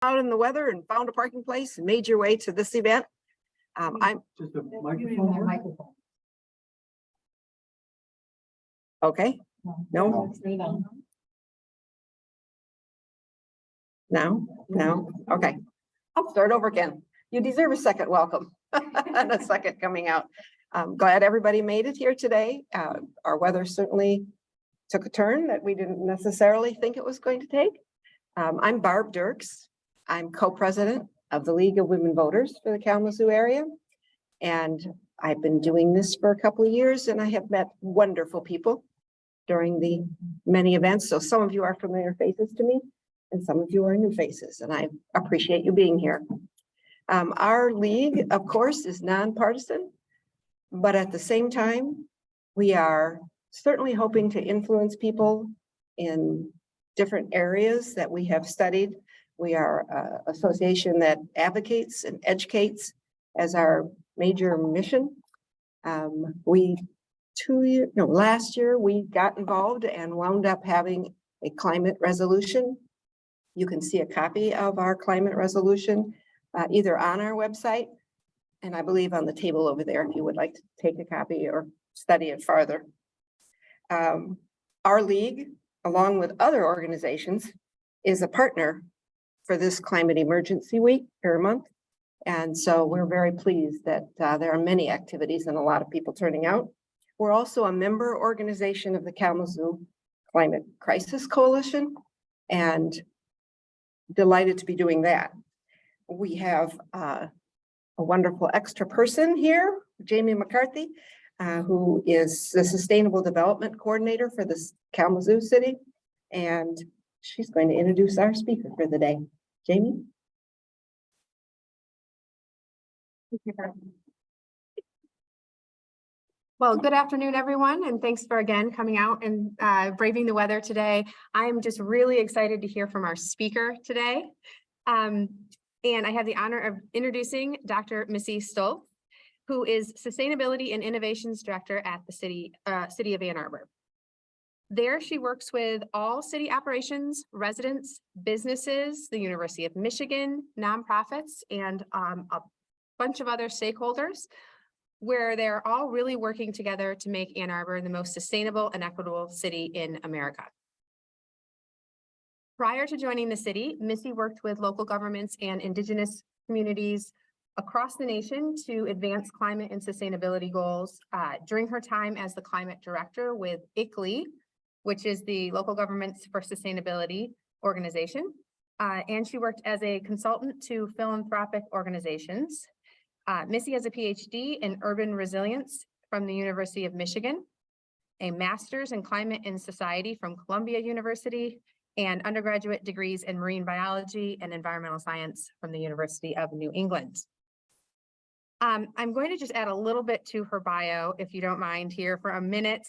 out in the weather and found a parking place and made your way to this event. I'm Just a microphone. okay. No, no. Okay. I'll start over again. You deserve a second welcome and a second coming out. I'm glad everybody made it here today. Our weather certainly took a turn that we didn't necessarily think it was going to take. I'm Barb Dirks. I'm co-president of the League of Women Voters for the Kalamazoo area. And I've been doing this for a couple of years and I have met wonderful people during the many events. So some of you are familiar faces to me and some of you are new faces, and I appreciate you being here. Our league, of course, is nonpartisan, but at the same time, we are certainly hoping to influence people in different areas that we have studied. We are an association that advocates and educates as our major mission. Last year we got involved and wound up having a climate resolution. You can see a copy of our climate resolution either on our website, and I believe on the table over there if you would like to take a copy or study it farther. Our league, along with other organizations, is a partner for this climate emergency week or month. And so we're very pleased that there are many activities and a lot of people turning out. We're also a member organization of the Kalamazoo Climate Crisis Coalition and delighted to be doing that. We have a wonderful extra person here, Jamie McCarthy, who is the Sustainable Development Coordinator for the Kalamazoo City. And she's going to introduce our speaker for the day. Jamie? Well, good afternoon, everyone, and thanks for again coming out and braving the weather today. I'm just really excited to hear from our speaker today. And I have the honor of introducing Dr. Missy Stults, who is Sustainability and Innovations Director at the City of Ann Arbor. There, she works with all city operations, residents, businesses, the University of Michigan, nonprofits, and a bunch of other stakeholders, where they're all really working together to make Ann Arbor the most sustainable and equitable city in America. Prior to joining the city, Missy worked with local governments and indigenous communities across the nation to advance climate and sustainability goals. During her time as the climate director with ICLEI, which is the Local Governments for Sustainability organization, and she worked as a consultant to philanthropic organizations. Missy has a PhD in urban resilience from the University of Michigan, a master's in climate and society from Columbia University, and undergraduate degrees in marine biology and environmental science from the University of New England. I'm going to just add a little bit to her bio, if you don't mind, here for a minute.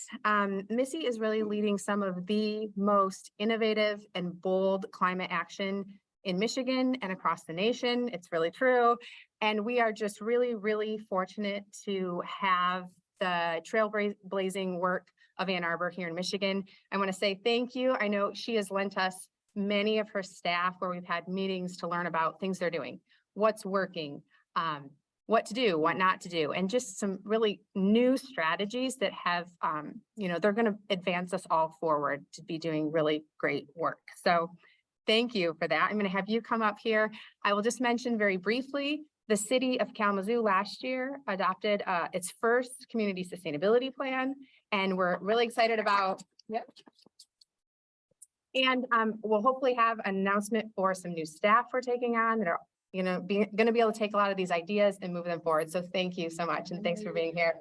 Missy is really leading some of the most innovative and bold climate action in Michigan and across the nation. It's really true. And we are just really, really fortunate to have the trailblazing work of Ann Arbor here in Michigan. I want to say thank you. I know she has lent us many of her staff where we've had meetings to learn about things they're doing, what's working, what to do, what not to do, and just some really new strategies that have, they're going to advance us all forward to be doing really great work. So thank you for that. I'm going to have you come up here. I will just mention very briefly, the city of Kalamazoo last year adopted its first community sustainability plan, and we're really excited about, and we'll hopefully have an announcement for some new staff we're taking on that are going to be able to take a lot of these ideas and move them forward. So thank you so much, and thanks for being here.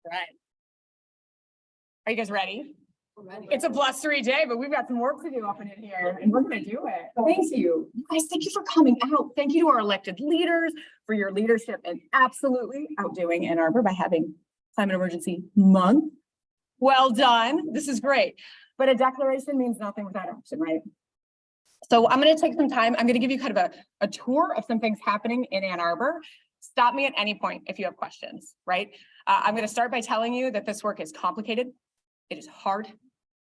Right. Are you guys ready? It's a blustery day, but we've got some work to do up in here, and we're going to do it. Thank you. You guys, thank you for coming out. Thank you to our elected leaders for your leadership and absolutely outdoing Ann Arbor by having Climate Emergency Month. Well done. This is great. But a declaration means nothing without action, right? So I'm going to take some time. I'm going to give you kind of a tour of some things happening in Ann Arbor. Stop me at any point if you have questions, right? I'm going to start by telling you that this work is complicated. It is hard.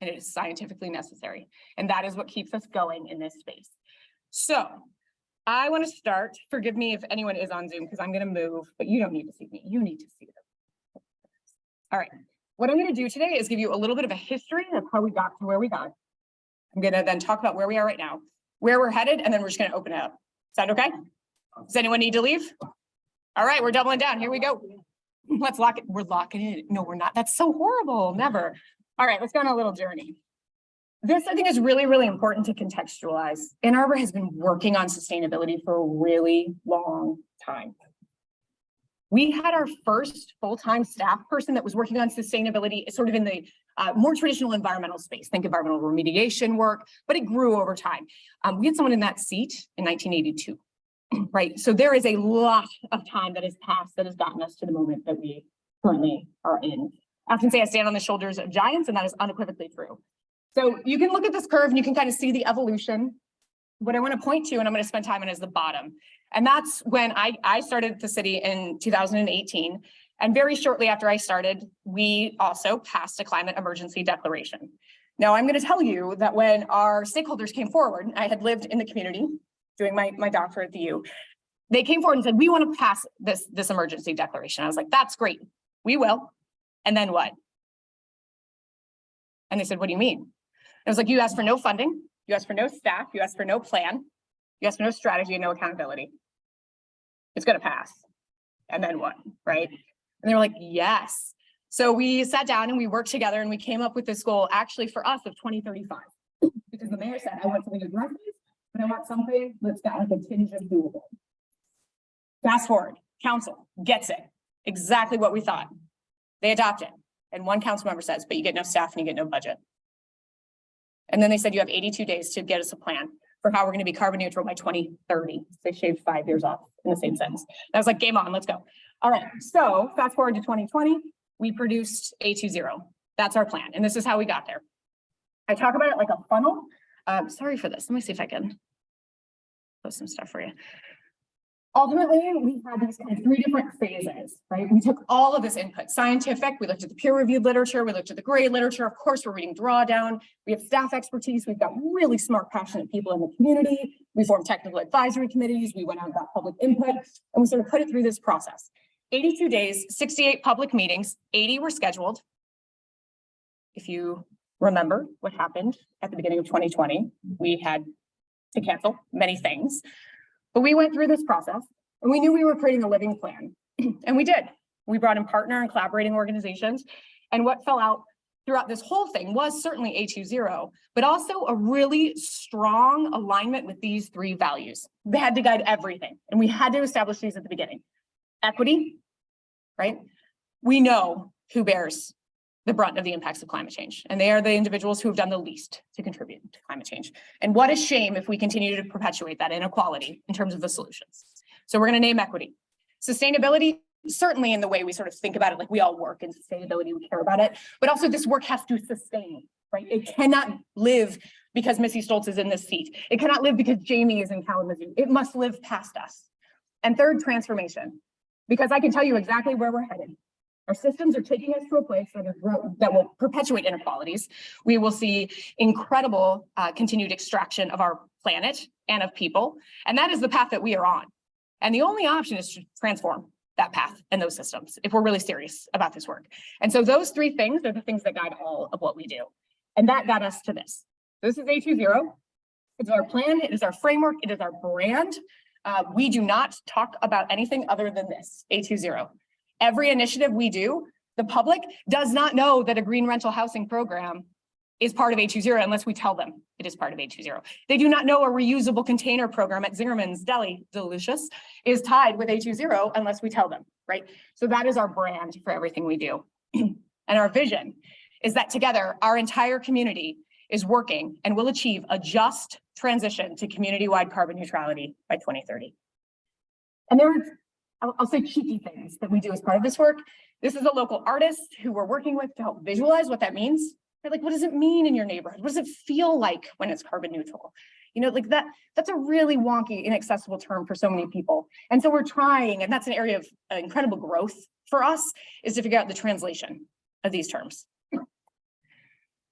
and it is scientifically necessary. And that is what keeps us going in this space. So I want to start, forgive me if anyone is on Zoom because I'm going to move, but you don't need to see me. You need to see them. All right. What I'm going to do today is give you a little bit of a history of how we got to where we got. I'm going to then talk about where we are right now, where we're headed, and then we're just going to open it up. Sound okay? Does anyone need to leave? All right, we're doubling down. Here we go. Let's lock it. We're locking it. No, we're not. That's so horrible. Never. All right, let's go on a little journey. This, I think, is really, really important to contextualize. Ann Arbor has been working on sustainability for a really long time. We had our first full-time staff person that was working on sustainability sort of in the more traditional environmental space, think environmental remediation work, but it grew over time. We had someone in that seat in 1982, right? So there is a lot of time that has passed that has gotten us to the moment that we currently are in. I often say I stand on the shoulders of giants, and that is unequivocally true. So you can look at this curve and you can kind of see the evolution. What I want to point to, and I'm going to spend time on, is the bottom. And that's when I started at the city in 2018. And very shortly after I started, we also passed a climate emergency declaration. Now, I'm going to tell you that when our stakeholders came forward, I had lived in the community doing my doctorate at the U. They came forward and said, we want to pass this emergency declaration. I was like, that's great. We will. And then what? And they said, what do you mean? I was like, you asked for no funding. You asked for no staff. You asked for no plan. You asked for no strategy and no accountability. It's going to pass. And then what? Right? And they were like, yes. So we sat down and we worked together and we came up with this goal actually for us of 2035. Because the mayor said, I want something aggressive, but I want something that's got like a tinge of doable. Fast forward, council gets it. Exactly what we thought. They adopt it. And one council member says, but you get no staff and you get no budget. And then they said, you have 82 days to get us a plan for how we're going to be carbon neutral by 2030. They shaved 5 years off in the same sentence. I was like, game on, let's go. All right, so fast forward to 2020, we produced A2ZERO. That's our plan. And this is how we got there. I talk about it like a funnel. Sorry for this. Let me see if I can post some stuff for you. Ultimately, we had these kind of 3 different phases, right? We took all of this input, scientific, we looked at the peer-reviewed literature, we looked at the gray literature. Of course, we're reading drawdown. We have staff expertise. We've got really smart, passionate people in the community. We formed technical advisory committees. We went out and got public input, and we sort of put it through this process. 82 days, 68 public meetings, 80 were scheduled. If you remember what happened at the beginning of 2020, we had to cancel many things. But we went through this process and we knew we were creating a living plan. And we did. We brought in partner and collaborating organizations. And what fell out throughout this whole thing was certainly A2ZERO, but also a really strong alignment with these 3 values. They had to guide everything. And we had to establish these at the beginning. Equity, right? We know who bears the brunt of the impacts of climate change. And they are the individuals who have done the least to contribute to climate change. And what a shame if we continue to perpetuate that inequality in terms of the solutions. So we're going to name equity. Sustainability, certainly in the way we sort of think about it, like we all work in sustainability, we care about it, but also this work has to sustain, right? It cannot live because Missy Stults is in this seat. It cannot live because Jamie is in Kalamazoo. It must live past us. And third, transformation, because I can tell you exactly where we're headed. Our systems are taking us to a place that will perpetuate inequalities. We will see incredible continued extraction of our planet and of people. And that is the path that we are on. And the only option is to transform that path and those systems if we're really serious about this work. And so those 3 things are the things that guide all of what we do. And that got us to this. This is A2ZERO. It's our plan. It is our framework. It is our brand. We do not talk about anything other than this, A2ZERO. Every initiative we do, the public does not know that a green rental housing program is part of A2ZERO unless we tell them it is part of A2ZERO. They do not know a reusable container program at Zingerman's Deli, delicious, is tied with A2ZERO unless we tell them, right? So that is our brand for everything we do. And our vision is that together, our entire community is working and will achieve a just transition to community-wide carbon neutrality by 2030. And there are, I'll say, cheeky things that we do as part of this work. This is a local artist who we're working with to help visualize what that means. They're like, what does it mean in your neighborhood? What does it feel like when it's carbon neutral? You know, like that's a really wonky, inaccessible term for so many people. And so we're trying, and that's an area of incredible growth for us, is to figure out the translation of these terms.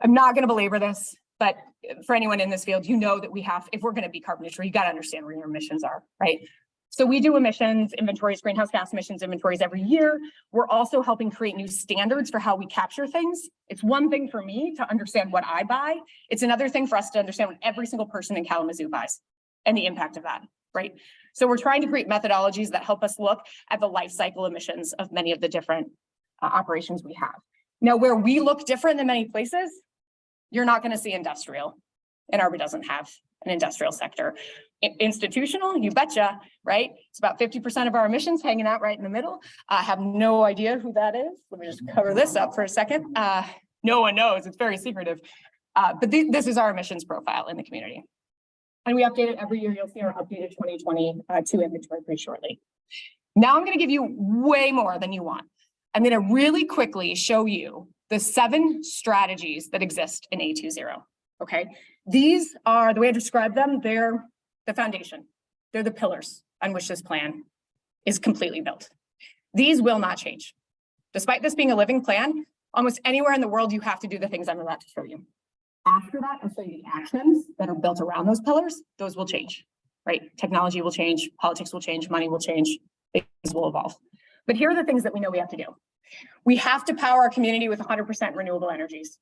I'm not going to belabor this, but for anyone in this field, you know that we have, if we're going to be carbon neutral, you got to understand where your emissions are, right? So we do emissions inventories, greenhouse gas emissions inventories every year. We're also helping create new standards for how we capture things. It's one thing for me to understand what I buy. It's another thing for us to understand what every single person in Kalamazoo buys and the impact of that, right? So we're trying to create methodologies that help us look at the life cycle emissions of many of the different operations we have. Now, where we look different than many places, you're not going to see industrial. Ann Arbor doesn't have an industrial sector. Institutional, you betcha, right? It's about 50% of our emissions hanging out right in the middle. I have no idea who that is. Let me just cover this up for a second. No one knows, it's very secretive. But this is our emissions profile in the community. And we update it every year. You'll see our updated 2022 inventory pretty shortly. Now I'm going to give you way more than you want. I'm going to really quickly show you the 7 strategies that exist in A2ZERO. Okay, these are the way I describe them. They're the foundation. They're the pillars on which this plan is completely built. These will not change. Despite this being a living plan, almost anywhere in the world, you have to do the things I'm about to show you. After that, I'll show you the actions that are built around those pillars. Those will change, right? Technology will change, politics will change, money will change, things will evolve. But here are the things that we know we have to do. We have to power our community with 100% renewable energies.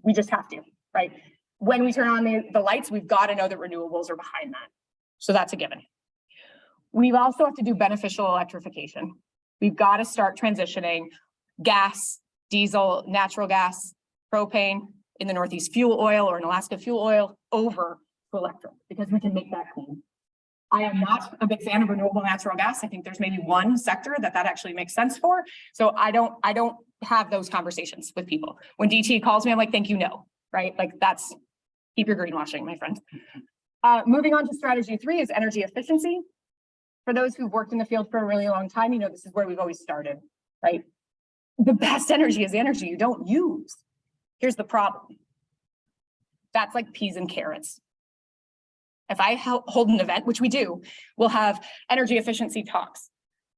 We just have to, right? When we turn on the lights, we've got to know that renewables are behind that. So that's a given. We also have to do beneficial electrification. We've got to start transitioning gas, diesel, natural gas, propane, in the Northeast fuel oil, or in Alaska fuel oil, over to electric, because we can make that clean. I am not a big fan of renewable natural gas. I think there's maybe one sector that actually makes sense for. So I don't have those conversations with people. When DT calls me, I'm like, thank you, no, right? Like that's, keep your greenwashing, my friend. Moving on to strategy 3 is energy efficiency. For those who've worked in the field for a really long time, you know, this is where we've always started, right? The best energy is the energy you don't use. Here's the problem. That's like peas and carrots. If I hold an event, which we do, we'll have energy efficiency talks.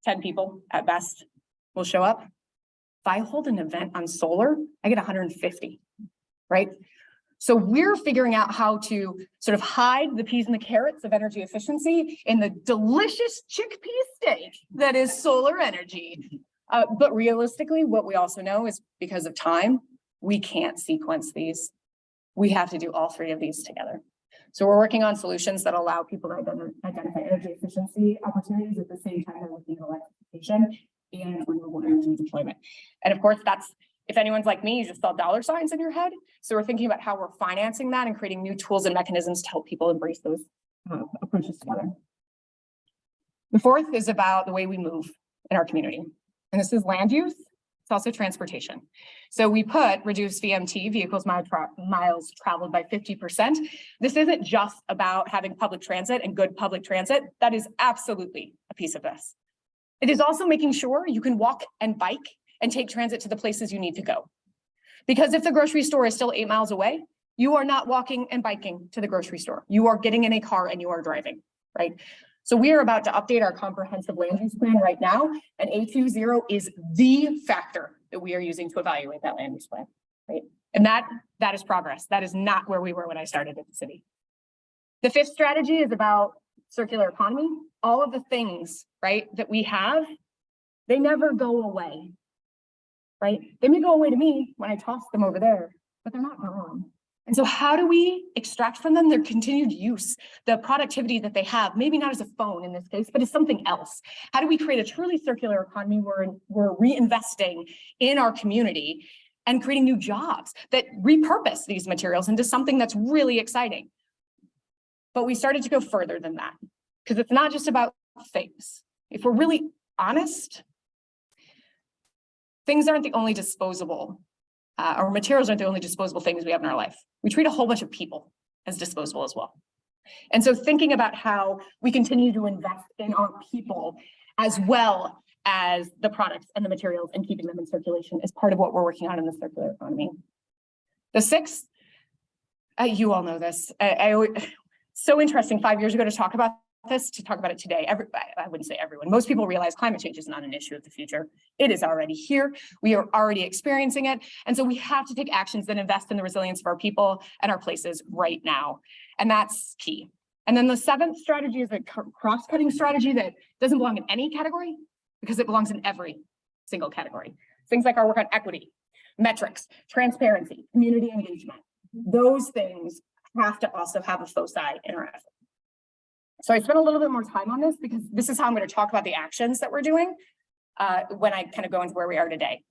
10 people at best will show up. If I hold an event on solar, I get 150, right? So we're figuring out how to sort of hide the peas and the carrots of energy efficiency in the delicious chickpea steak that is solar energy. But realistically, what we also know is because of time, we can't sequence these. We have to do all 3 of these together. So we're working on solutions that allow people to identify energy efficiency opportunities at the same time they're looking at electrification and renewable energy deployment. And of course, that's, if anyone's like me, you just saw dollar signs in your head. So we're thinking about how we're financing that and creating new tools and mechanisms to help people embrace those approaches together. The 4th is about the way we move in our community. And this is land use. It's also transportation. So we put reduce VMT, vehicles miles traveled by 50%. This isn't just about having public transit and good public transit. That is absolutely a piece of this. It is also making sure you can walk and bike and take transit to the places you need to go. Because if the grocery store is still 8 miles away, you are not walking and biking to the grocery store. You are getting in a car and you are driving, right? So we are about to update our comprehensive land use plan right now, and A2ZERO is the factor that we are using to evaluate that land use plan, right? And that is progress. That is not where we were when I started at the city. The 5th strategy is about circular economy. All of the things, right, that we have, they never go away, right? They may go away to me when I toss them over there, but they're not gone. And so how do we extract from them their continued use, the productivity that they have, maybe not as a phone in this case, but as something else? How do we create a truly circular economy where we're reinvesting in our community and creating new jobs that repurpose these materials into something that's really exciting? But we started to go further than that, because it's not just about things. If we're really honest, things aren't the only disposable, or materials aren't the only disposable things we have in our life. We treat a whole bunch of people as disposable as well. And so thinking about how we continue to invest in our people as well as the products and the materials and keeping them in circulation is part of what we're working on in the circular economy. The 6th, you all know this. So interesting 5 years ago to talk about this to talk about it today. I wouldn't say everyone. Most people realize climate change is not an issue of the future. It is already here. We are already experiencing it. And so we have to take actions that invest in the resilience of our people and our places right now. And that's key. And then the seventh strategy is a cross-cutting strategy that doesn't belong in any category because it belongs in every single category. Things like our work on equity, metrics, transparency, community engagement. Those things have to also have a foci in our effort. So I spent a little bit more time on this because this is how I'm going to talk about the actions that we're doing when I kind of go into where we are today.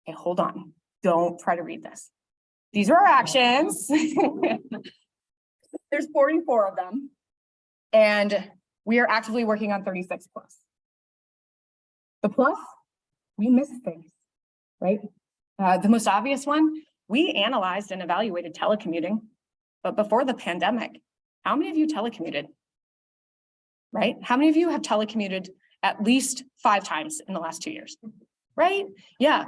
Okay, hold on. Don't try to read this. These are our actions. There's 44 of them. And we are actively working on 36 plus. The plus, we missed things, right? The most obvious one, we analyzed and evaluated telecommuting, but before the pandemic, how many of you telecommuted? Right? How many of you have telecommuted at least 5 times in the last 2 years? Right? Yeah.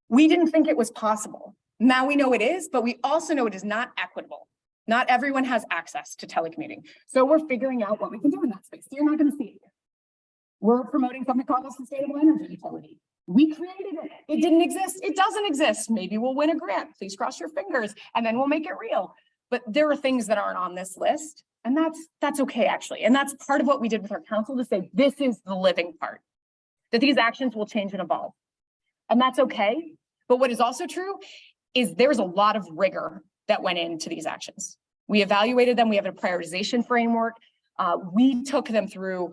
We didn't think it was possible. Now we know it is, but we also know it is not equitable. Not everyone has access to telecommuting. So we're figuring out what we can do in that space. So you're not going to see it here. We're promoting something called a sustainable energy utility. We created it. It didn't exist. It doesn't exist. Maybe we'll win a grant. Please cross your fingers and then we'll make it real. But there are things that aren't on this list. And that's okay, actually. And that's part of what we did with our council to say, this is the living part, that these actions will change and evolve. And that's okay. But what is also true is there's a lot of rigor that went into these actions. We evaluated them. We have a prioritization framework. We took them through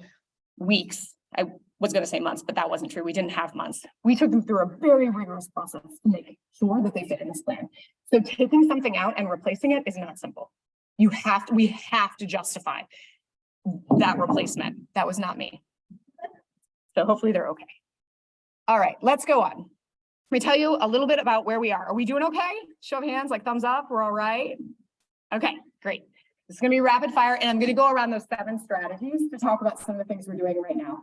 weeks. I was going to say months, but that wasn't true. We didn't have months. We took them through a very rigorous process to make sure that they fit in this plan. So taking something out and replacing it is not simple. We have to justify that replacement. That was not me. So hopefully they're okay. All right, let's go on. Let me tell you a little bit about where we are. Are we doing okay? Show of hands, like thumbs up. We're all right. Okay, great. This is going to be rapid fire, and I'm going to go around those 7 strategies to talk about some of the things we're doing right now.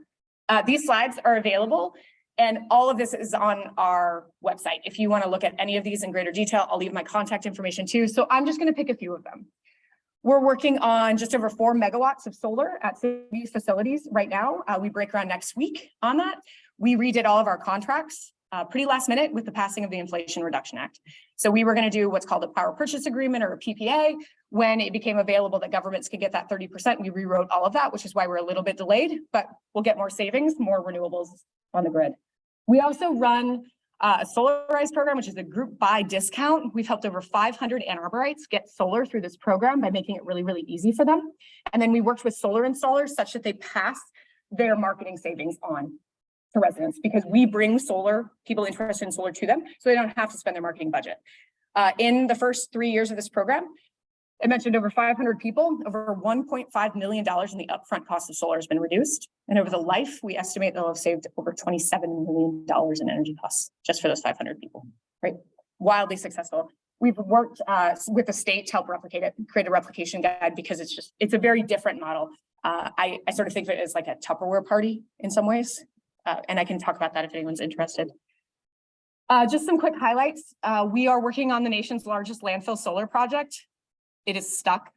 These slides are available, and all of this is on our website. If you want to look at any of these in greater detail, I'll leave my contact information too. So I'm just going to pick a few of them. We're working on just over 4 megawatts of solar at city facilities right now. We break ground next week on that. We redid all of our contracts pretty last minute with the passing of the Inflation Reduction Act. So we were going to do what's called a power purchase agreement or a PPA. When it became available that governments could get that 30%, we rewrote all of that, which is why we're a little bit delayed, but we'll get more savings, more renewables on the grid. We also run a Solarize program, which is a group buy discount. We've helped over 500 Ann Arborites get solar through this program by making it really, really easy for them. And then we worked with solar installers such that they pass their marketing savings on to residents because we bring solar, people interested in solar to them, so they don't have to spend their marketing budget. In the first 3 years of this program, I mentioned over 500 people, over $1.5 million in the upfront cost of solar has been reduced. And over the life, we estimate they'll have saved over $27 million in energy costs just for those 500 people, right? Wildly successful. We've worked with the state to help replicate it, create a replication guide because it's a very different model. I sort of think of it as like a Tupperware party in some ways. And I can talk about that if anyone's interested. Just some quick highlights. We are working on the nation's largest landfill solar project. It is stuck.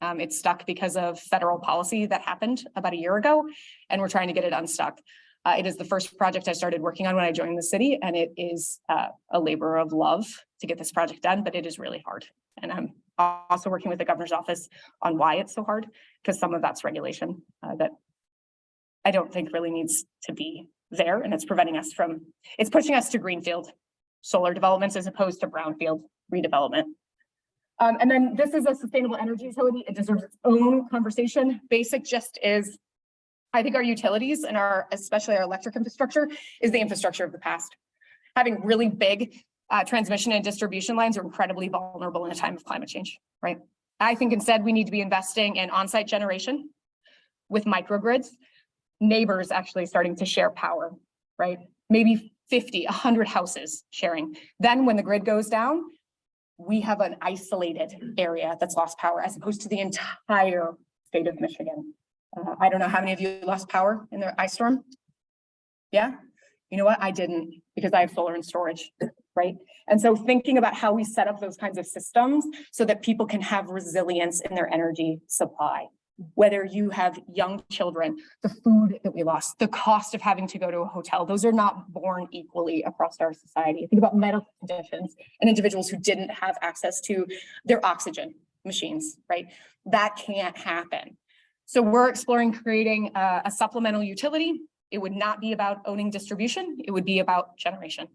It's stuck because of federal policy that happened about a year ago, and we're trying to get it unstuck. It is the first project I started working on when I joined the city, and it is a labor of love to get this project done, but it is really hard. And I'm also working with the governor's office on why it's so hard, because some of that's regulation that I don't think really needs to be there, and it's preventing us from, it's pushing us to greenfield solar developments as opposed to brownfield redevelopment. And then this is a sustainable energy utility. It deserves its own conversation. Basic just is, I think our utilities and especially our electric infrastructure is the infrastructure of the past. Having really big transmission and distribution lines are incredibly vulnerable in a time of climate change, right? I think instead we need to be investing in on-site generation with microgrids, neighbors actually starting to share power, right? Maybe 50, 100 houses sharing. Then when the grid goes down, we have an isolated area that's lost power as opposed to the entire state of Michigan. I don't know how many of you lost power in the ice storm. Yeah, you know what? I didn't because I have solar and storage, right? And so thinking about how we set up those kinds of systems so that people can have resilience in their energy supply whether you have young children, the food that we lost, the cost of having to go to a hotel, those are not borne equally across our society. Think about medical conditions and individuals who didn't have access to their oxygen machines, right? That can't happen. So we're exploring creating a supplemental utility. It would not be about owning distribution. It would be about generation.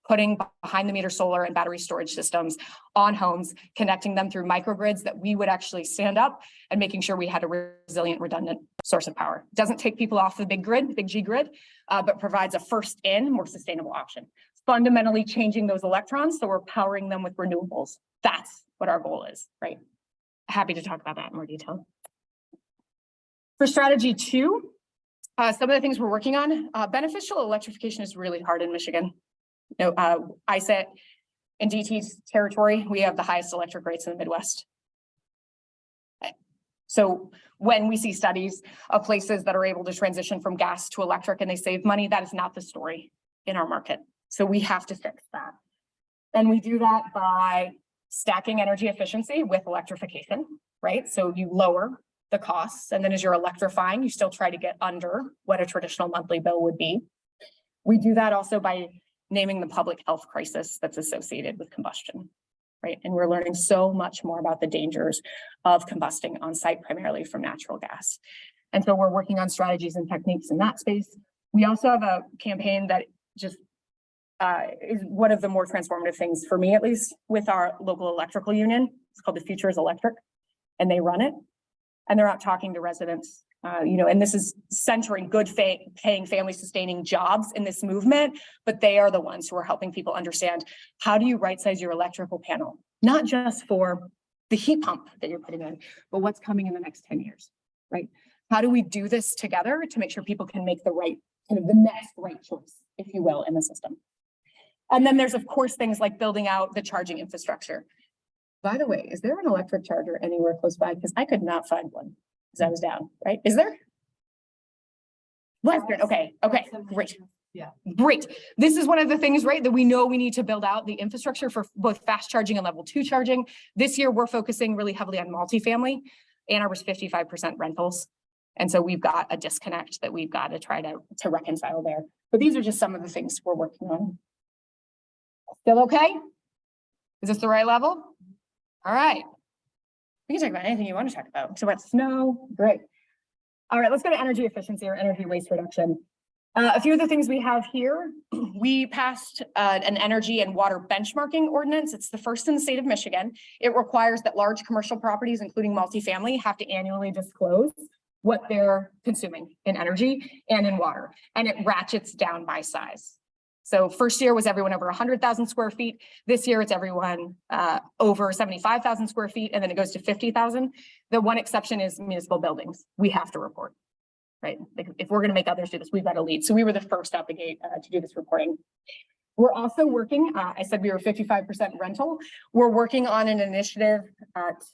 Putting behind the meter solar and battery storage systems on homes, connecting them through microgrids that we would actually stand up and making sure we had a resilient, redundant source of power. Doesn't take people off the big grid, big G grid, but provides a first in, more sustainable option. Fundamentally changing those electrons so we're powering them with renewables. That's what our goal is, right? Happy to talk about that in more detail. For strategy 2, some of the things we're working on, beneficial electrification is really hard in Michigan. You know, I sit in DT's territory, we have the highest electric rates in the Midwest. So when we see studies of places that are able to transition from gas to electric and they save money, that is not the story in our market. So we have to fix that. And we do that by stacking energy efficiency with electrification, right? So you lower the costs, and then as you're electrifying, you still try to get under what a traditional monthly bill would be. We do that also by naming the public health crisis that's associated with combustion, right? And we're learning so much more about the dangers of combusting on site, primarily from natural gas. And so we're working on strategies and techniques in that space. We also have a campaign that just is one of the more transformative things for me, at least, with our local electrical union. It's called The Future is Electric, and they run it. And they're out talking to residents, you know, and this is centering good paying family sustaining jobs in this movement, but they are the ones who are helping people understand, how do you right size your electrical panel, not just for the heat pump that you're putting in, but what's coming in the next 10 years, right? How do we do this together to make sure people can make the right, kind of the next right choice, if you will, in the system? And then there's, of course, things like building out the charging infrastructure. By the way, is there an electric charger anywhere close by? Because I could not find one because I was down, right? Is there? Western, okay, great. Yeah. Great. This is one of the things, right, that we know we need to build out the infrastructure for both fast charging and level 2 charging. This year, we're focusing really heavily on multifamily. Ann Arbor's 55% rentals. And so we've got a disconnect that we've got to try to reconcile there. But these are just some of the things we're working on. Still okay? Is this the right level? All right. We can talk about anything you want to talk about. So about snow, great. All right, let's go to energy efficiency or energy waste reduction. A few of the things we have here, we passed an energy and water benchmarking ordinance. It's the first in the state of Michigan. It requires that large commercial properties, including multifamily, have to annually disclose what they're consuming in energy and in water, and it ratchets down by size. So first year was everyone over 100,000 square feet. This year it's everyone over 75,000 square feet, and then it goes to 50,000. The one exception is municipal buildings. We have to report, right? Like if we're going to make others do this, we've got to lead. So we were the first out the gate to do this reporting. We're also working, I said we were 55% rental. We're working on an initiative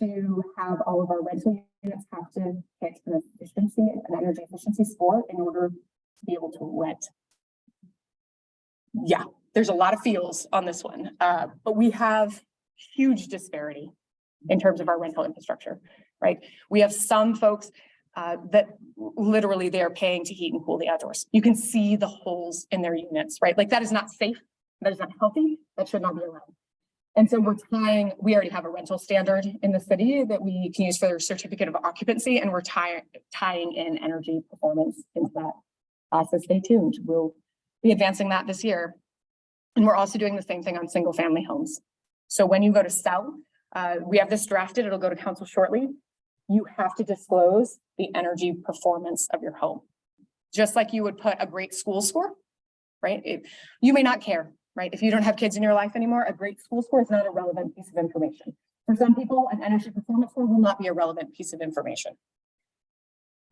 to have all of our rental units have to hit an efficiency, an energy efficiency score in order to be able to rent. Yeah, there's a lot of feels on this one, but we have huge disparity in terms of our rental infrastructure, right? We have some folks that literally they're paying to heat and cool the outdoors. You can see the holes in their units, right? Like that is not safe, that is not healthy, that should not be allowed. And so we already have a rental standard in the city that we can use for their certificate of occupancy, and we're tying in energy performance into that. So stay tuned. We'll be advancing that this year. And we're also doing the same thing on single family homes. So when you go to sell, we have this drafted, it'll go to council shortly. You have to disclose the energy performance of your home. Just like you would put a great school score, right? You may not care, right? If you don't have kids in your life anymore, a great school score is not a relevant piece of information. For some people, an energy performance score will not be a relevant piece of information.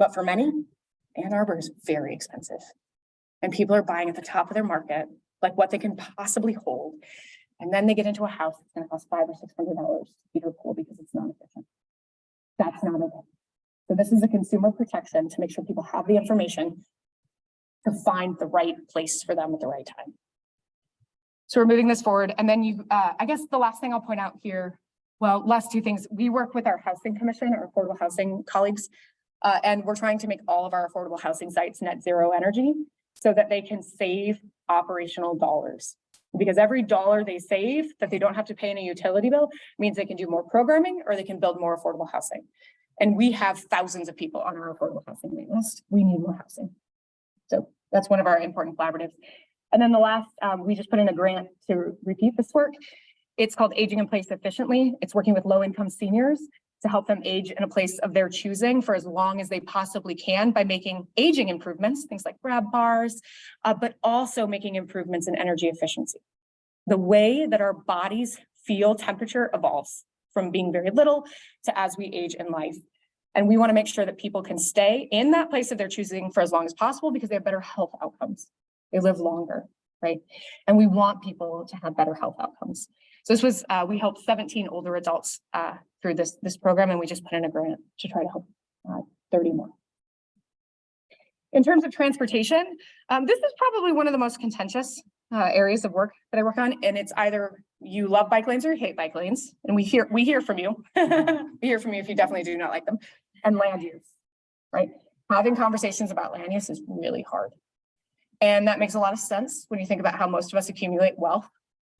But for many, Ann Arbor is very expensive. And people are buying at the top of their market, like what they can possibly hold. And then they get into a house that's going to cost $500 or $600 to heat or cool because it's not efficient. That's not okay. So this is a consumer protection to make sure people have the information to find the right place for them at the right time. So we're moving this forward. And then I guess the last thing I'll point out here, well, last two things, we work with our housing commission, our affordable housing colleagues. And we're trying to make all of our affordable housing sites net zero energy so that they can save operational dollars. Because every dollar they save that they don't have to pay in a utility bill means they can do more programming or they can build more affordable housing. And we have thousands of people on our affordable housing wait list. We need more housing. So that's one of our important collaboratives. And then the last, we just put in a grant to repeat this work. It's called Aging in Place Efficiently. It's working with low-income seniors to help them age in a place of their choosing for as long as they possibly can by making aging improvements, things like grab bars, but also making improvements in energy efficiency. The way that our bodies feel temperature evolves from being very little to as we age in life. And we want to make sure that people can stay in that place of their choosing for as long as possible because they have better health outcomes. They live longer, right? And we want people to have better health outcomes. So this was, we helped 17 older adults through this program, and we just put in a grant to try to help 30 more. In terms of transportation, this is probably one of the most contentious areas of work that I work on, and it's either you love bike lanes or you hate bike lanes, and we hear from you. We hear from you if you definitely do not like them. And land use, right? Having conversations about land use is really hard. And that makes a lot of sense when you think about how most of us accumulate wealth,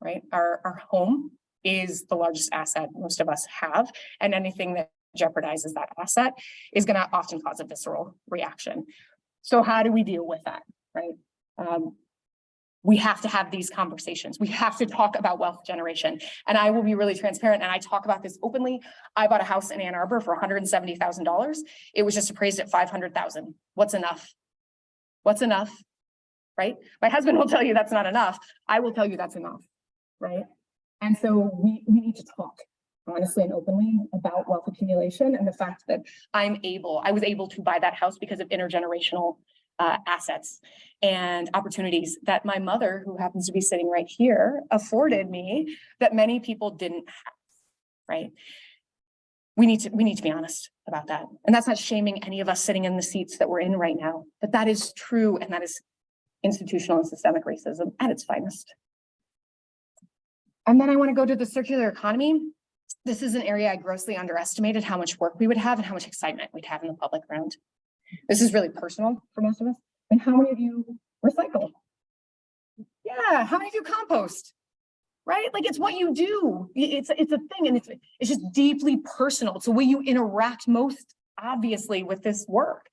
right? Our home is the largest asset most of us have, and anything that jeopardizes that asset is going to often cause a visceral reaction. So how do we deal with that, right? We have to have these conversations. We have to talk about wealth generation. And I will be really transparent, and I talk about this openly. I bought a house in Ann Arbor for $170,000. It was just appraised at $500,000. What's enough? What's enough? Right? My husband will tell you that's not enough. I will tell you that's enough, right? And so we need to talk honestly and openly about wealth accumulation and the fact that I was able to buy that house because of intergenerational assets and opportunities that my mother, who happens to be sitting right here, afforded me that many people didn't have, right? We need to be honest about that. And that's not shaming any of us sitting in the seats that we're in right now, but that is true, and that is institutional and systemic racism at its finest. And then I want to go to the circular economy. This is an area I grossly underestimated how much work we would have and how much excitement we'd have in the public around. This is really personal for most of us. And how many of you recycle? Yeah, how many of you compost? Right? Like, it's what you do. It's a thing, and it's just deeply personal. It's the way you interact most obviously with this work.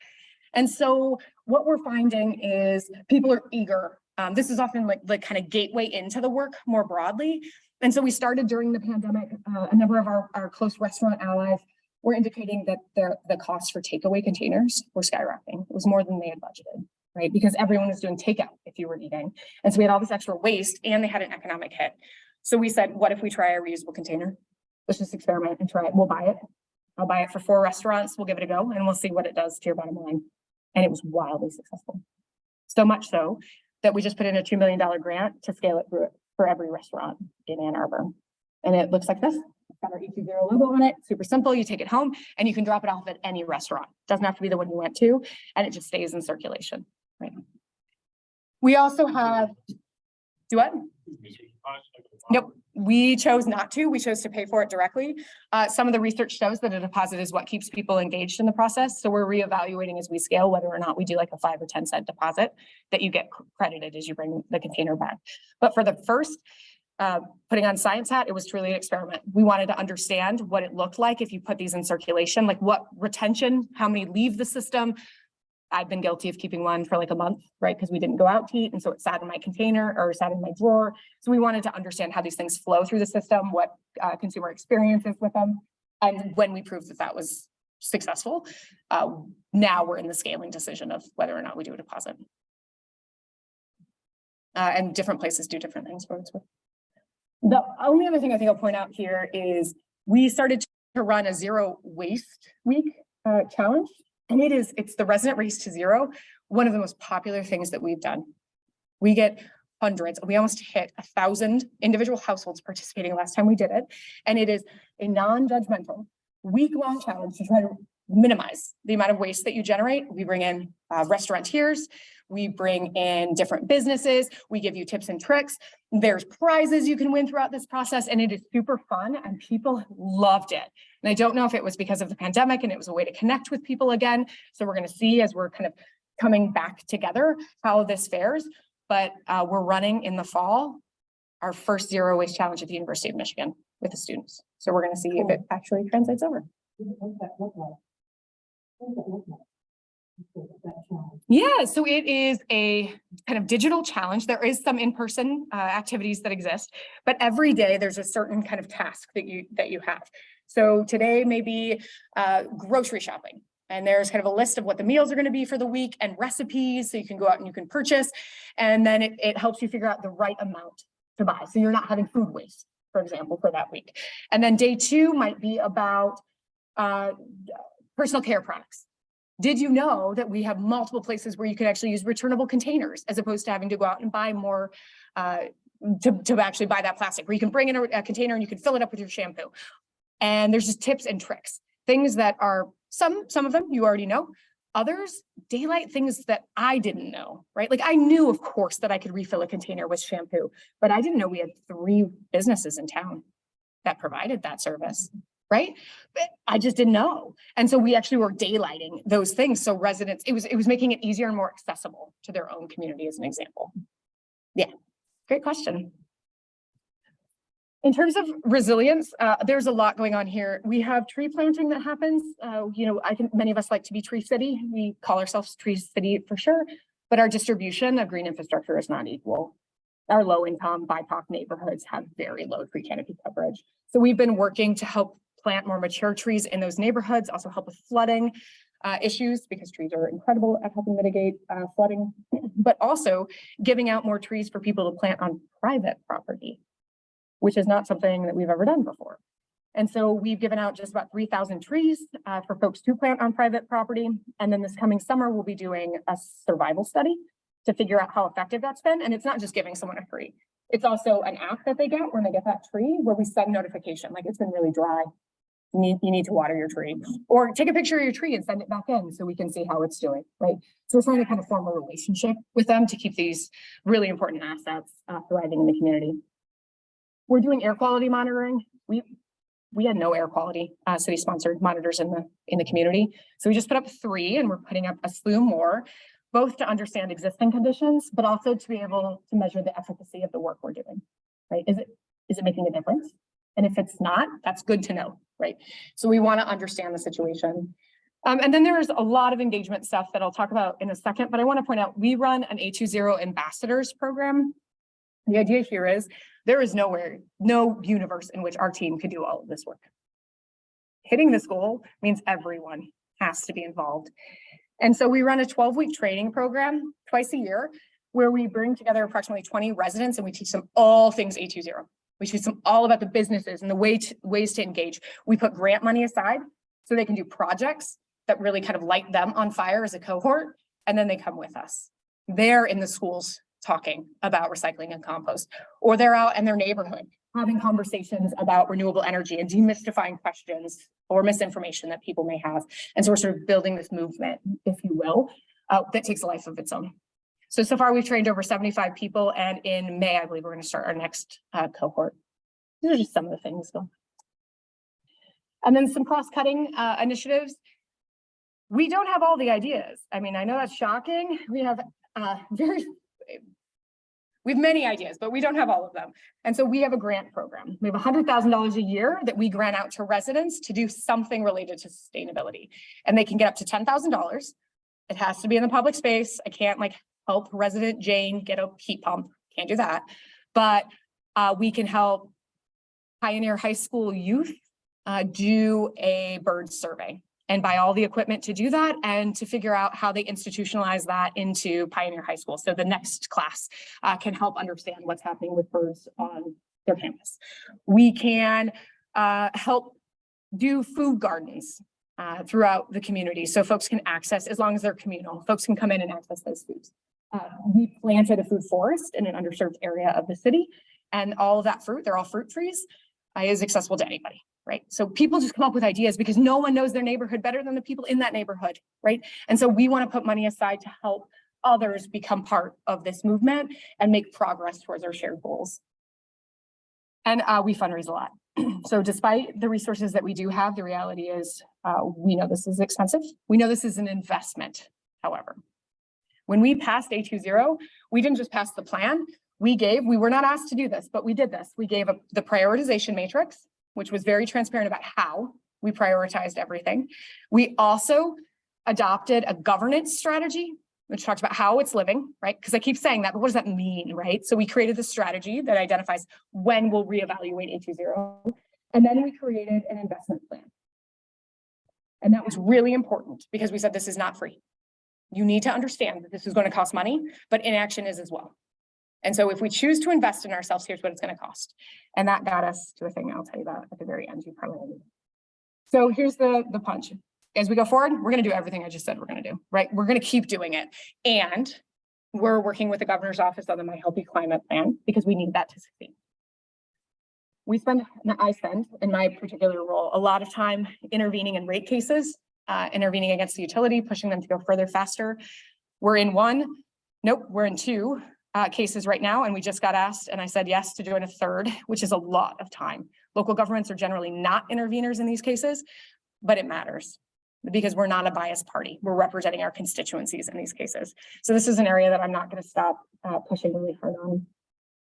And so what we're finding is people are eager. This is often like the kind of gateway into the work more broadly. And so we started during the pandemic. A number of our close restaurant allies were indicating that the cost for takeaway containers were skyrocketing. It was more than they had budgeted, right? Because everyone was doing takeout if you were eating. And so we had all this extra waste, and they had an economic hit. So we said, what if we try a reusable container? Let's just experiment and try it. We'll buy it. I'll buy it for 4 restaurants. We'll give it a go, and we'll see what it does to your bottom line. And it was wildly successful. So much so that we just put in a $2 million grant to scale it for every restaurant in Ann Arbor. And it looks like this. It's got our A2ZERO logo on it. Super simple. You take it home and you can drop it off at any restaurant. Doesn't have to be the one you went to, and it just stays in circulation. Right. We also have, do what? Nope. We chose not to. We chose to pay for it directly. Some of the research shows that a deposit is what keeps people engaged in the process. So we're reevaluating as we scale whether or not we do like a 5 or 10 cent deposit that you get credited as you bring the container back. But for the first, putting on science hat, it was truly an experiment. We wanted to understand what it looked like if you put these in circulation, like what retention, how many leave the system. I've been guilty of keeping one for like a month, right? Because we didn't go out to eat. And so it sat in my container or sat in my drawer. So we wanted to understand how these things flow through the system, what consumer experience is with them. And when we proved that that was successful, now we're in the scaling decision of whether or not we do a deposit. And different places do different things for it. The only other thing I think I'll point out here is we started to run a zero waste week challenge. And it's the resident race to zero, one of the most popular things that we've done. We get hundreds, we almost hit 1,000 individual households participating last time we did it. And it is a non-judgmental week-long challenge to try to minimize the amount of waste that you generate. We bring in restaurateurs, we bring in different businesses, we give you tips and tricks. There's prizes you can win throughout this process, and it is super fun and people loved it. And I don't know if it was because of the pandemic and it was a way to connect with people again. So we're going to see as we're kind of coming back together how this fares. But we're running in the fall our first zero waste challenge at the University of Michigan with the students. So we're going to see if it actually translates over. Yeah, so it is a kind of digital challenge. There is some in-person activities that exist, but every day there's a certain kind of task that you have. So today may be grocery shopping, and there's kind of a list of what the meals are going to be for the week and recipes, so you can go out and you can purchase, and then it helps you figure out the right amount to buy, so you're not having food waste, for example, for that week. And then day 2 might be about personal care products. Did you know that we have multiple places where you can actually use returnable containers as opposed to having to go out and buy more to actually buy that plastic, where you can bring in a container and you can fill it up with your shampoo. And there's just tips and tricks, things that are some of them you already know, others daylight things that I didn't know, right? Like I knew, of course, that I could refill a container with shampoo, but I didn't know we had 3 businesses in town that provided that service. Right? But I just didn't know. And so we actually were daylighting those things. So residents, it was making it easier and more accessible to their own community as an example. Yeah, great question. In terms of resilience, there's a lot going on here. We have tree planting that happens. I think many of us like to be Tree City. We call ourselves Tree City for sure, but our distribution of green infrastructure is not equal. Our low income BIPOC neighborhoods have very low tree canopy coverage. So we've been working to help plant more mature trees in those neighborhoods, also help with flooding issues, because trees are incredible at helping mitigate flooding, but also giving out more trees for people to plant on private property, which is not something that we've ever done before. And so we've given out just about 3,000 trees for folks to plant on private property. And then this coming summer, we'll be doing a survival study to figure out how effective that's been. And it's not just giving someone a tree. It's also an app that they get when they get that tree, where we send notification, like it's been really dry. You need to water your tree, or take a picture of your tree and send it back in so we can see how it's doing, right? So we're trying to kind of form a relationship with them to keep these really important assets thriving in the community. We're doing air quality monitoring. We had no air quality city sponsored monitors in the community. So we just put up 3, and we're putting up a slew more, both to understand existing conditions, but also to be able to measure the efficacy of the work we're doing, right? Is it making a difference? And if it's not, that's good to know, right? So we want to understand the situation. And then there's a lot of engagement stuff that I'll talk about in a second, but I want to point out, we run an A2ZERO ambassadors program. The idea here is there is no universe in which our team could do all of this work. Hitting this goal means everyone has to be involved. And so we run a 12-week training program twice a year, where we bring together approximately 20 residents and we teach them all things A2ZERO. We teach them all about the businesses and the ways to engage. We put grant money aside so they can do projects that really kind of light them on fire as a cohort. And then they come with us. They're in the schools talking about recycling and compost, or they're out in their neighborhood having conversations about renewable energy and demystifying questions or misinformation that people may have. And so we're sort of building this movement, if you will, that takes a life of its own. So far we've trained over 75 people, and in May, I believe we're going to start our next cohort. These are just some of the things. And then some cross-cutting initiatives. We don't have all the ideas. I mean, I know that's shocking. We have many ideas, but we don't have all of them. And so we have a grant program. We have $100,000 a year that we grant out to residents to do something related to sustainability. And they can get up to $10,000. It has to be in the public space. I can't help resident Jane get a heat pump. Can't do that. But we can help Pioneer High School youth do a bird survey and buy all the equipment to do that, and to figure out how they institutionalize that into Pioneer High School. So the next class can help understand what's happening with birds on their campus. We can help do food gardens throughout the community, so folks can access, as long as they're communal, folks can come in and access those foods. We planted a food forest in an underserved area of the city, and all of that fruit, they're all fruit trees, is accessible to anybody. right? So people just come up with ideas because no one knows their neighborhood better than the people in that neighborhood, right? And so we want to put money aside to help others become part of this movement and make progress towards our shared goals. And we fundraise a lot. So despite the resources that we do have, the reality is we know this is expensive. We know this is an investment, however. When we passed A2ZERO, we didn't just pass the plan. We were not asked to do this, but we did this. We gave the prioritization matrix, which was very transparent about how we prioritized everything. We also adopted a governance strategy, which talks about how it's living, right? Because I keep saying that, but what does that mean, right? So we created the strategy that identifies when we'll reevaluate A2ZERO. And then we created an investment plan. And that was really important because we said this is not free. You need to understand that this is going to cost money, but inaction is as well. And so if we choose to invest in ourselves, here's what it's going to cost. And that got us to a thing I'll tell you about at the very end. You probably. So here's the punch. As we go forward, we're going to do everything I just said we're going to do, right? We're going to keep doing it. And we're working with the governor's office on the My Healthy Climate Plan because we need that to succeed. I spend in my particular role, a lot of time intervening in rate cases, intervening against the utility, pushing them to go further, faster. We're in two cases right now, and we just got asked, and I said yes to join a third, which is a lot of time. Local governments are generally not interveners in these cases, but it matters because we're not a biased party. We're representing our constituencies in these cases. So this is an area that I'm not going to stop pushing really hard on.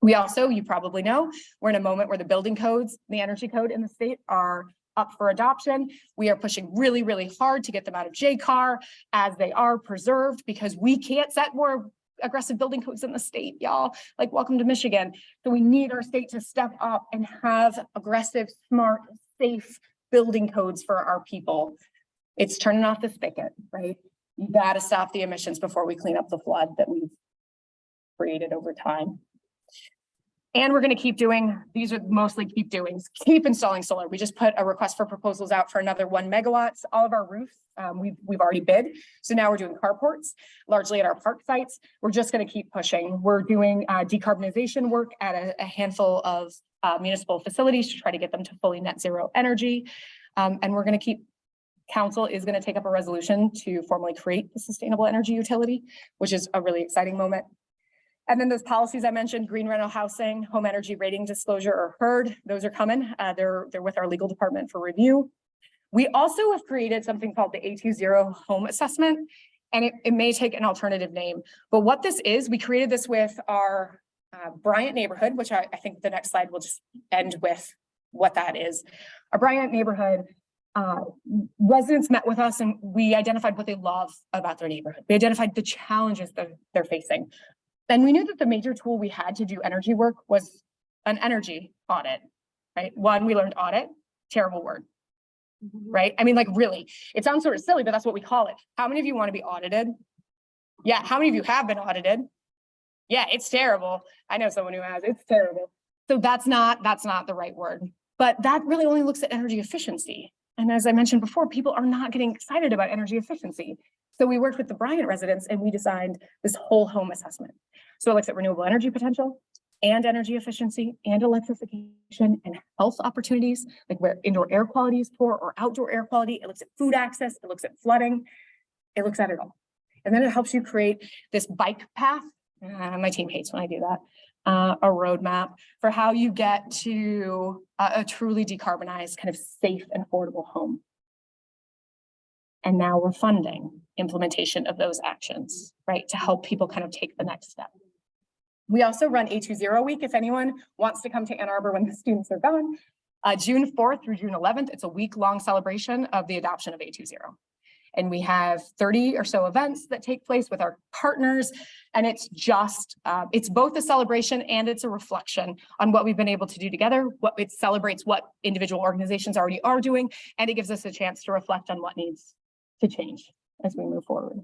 We also, you probably know, we're in a moment where the building codes, the energy code in the state are up for adoption. We are pushing really, really hard to get them out of JCAR as they are preserved because we can't set more aggressive building codes in the state, y'all. Like, welcome to Michigan. So we need our state to step up and have aggressive, smart, safe building codes for our people. It's turning off the spigot, right? You got to stop the emissions before we clean up the flood that we've created over time. And we're going to keep doing, these are mostly keep installing solar. We just put a request for proposals out for another 1 megawatts. All of our roofs, we've already bid. So now we're doing carports, largely at our park sites. We're just going to keep pushing. We're doing decarbonization work at a handful of municipal facilities to try to get them to fully net zero energy. And we're going to keep, council is going to take up a resolution to formally create the sustainable energy utility, which is a really exciting moment. And then those policies I mentioned, green rental housing, home energy rating disclosure or HERD, those are coming. They're with our legal department for review. We also have created something called the A2ZERO home assessment, and it may take an alternative name. But what this is, we created this with our Bryant neighborhood, which I think the next slide will just end with what that is. Our Bryant neighborhood, residents met with us and we identified what they love about their neighborhood. We identified the challenges that they're facing. And we knew that the major tool we had to do energy work was an energy audit, right? One, we learned audit, terrible word, right? I mean, like really, it sounds sort of silly, but that's what we call it. How many of you want to be audited? Yeah, how many of you have been audited? Yeah, it's terrible. I know someone who has, it's terrible. So that's not the right word, but that really only looks at energy efficiency. And as I mentioned before, people are not getting excited about energy efficiency. So we worked with the Bryant residents and we designed this whole home assessment. So it looks at renewable energy potential and energy efficiency and electrification and health opportunities, like where indoor air quality is poor or outdoor air quality. It looks at food access, it looks at flooding, it looks at it all. And then it helps you create this bike path. My team hates when I do that. A roadmap for how you get to a truly decarbonized, kind of safe and affordable home. And now we're funding implementation of those actions, right, to help people kind of take the next step. We also run A2ZERO week if anyone wants to come to Ann Arbor when the students are gone. June 4th through June 11th, it's a week-long celebration of the adoption of A2ZERO. And we have 30 or so events that take place with our partners. And it's just, it's both a celebration and it's a reflection on what we've been able to do together. It celebrates what individual organizations already are doing, and it gives us a chance to reflect on what needs to change as we move forward.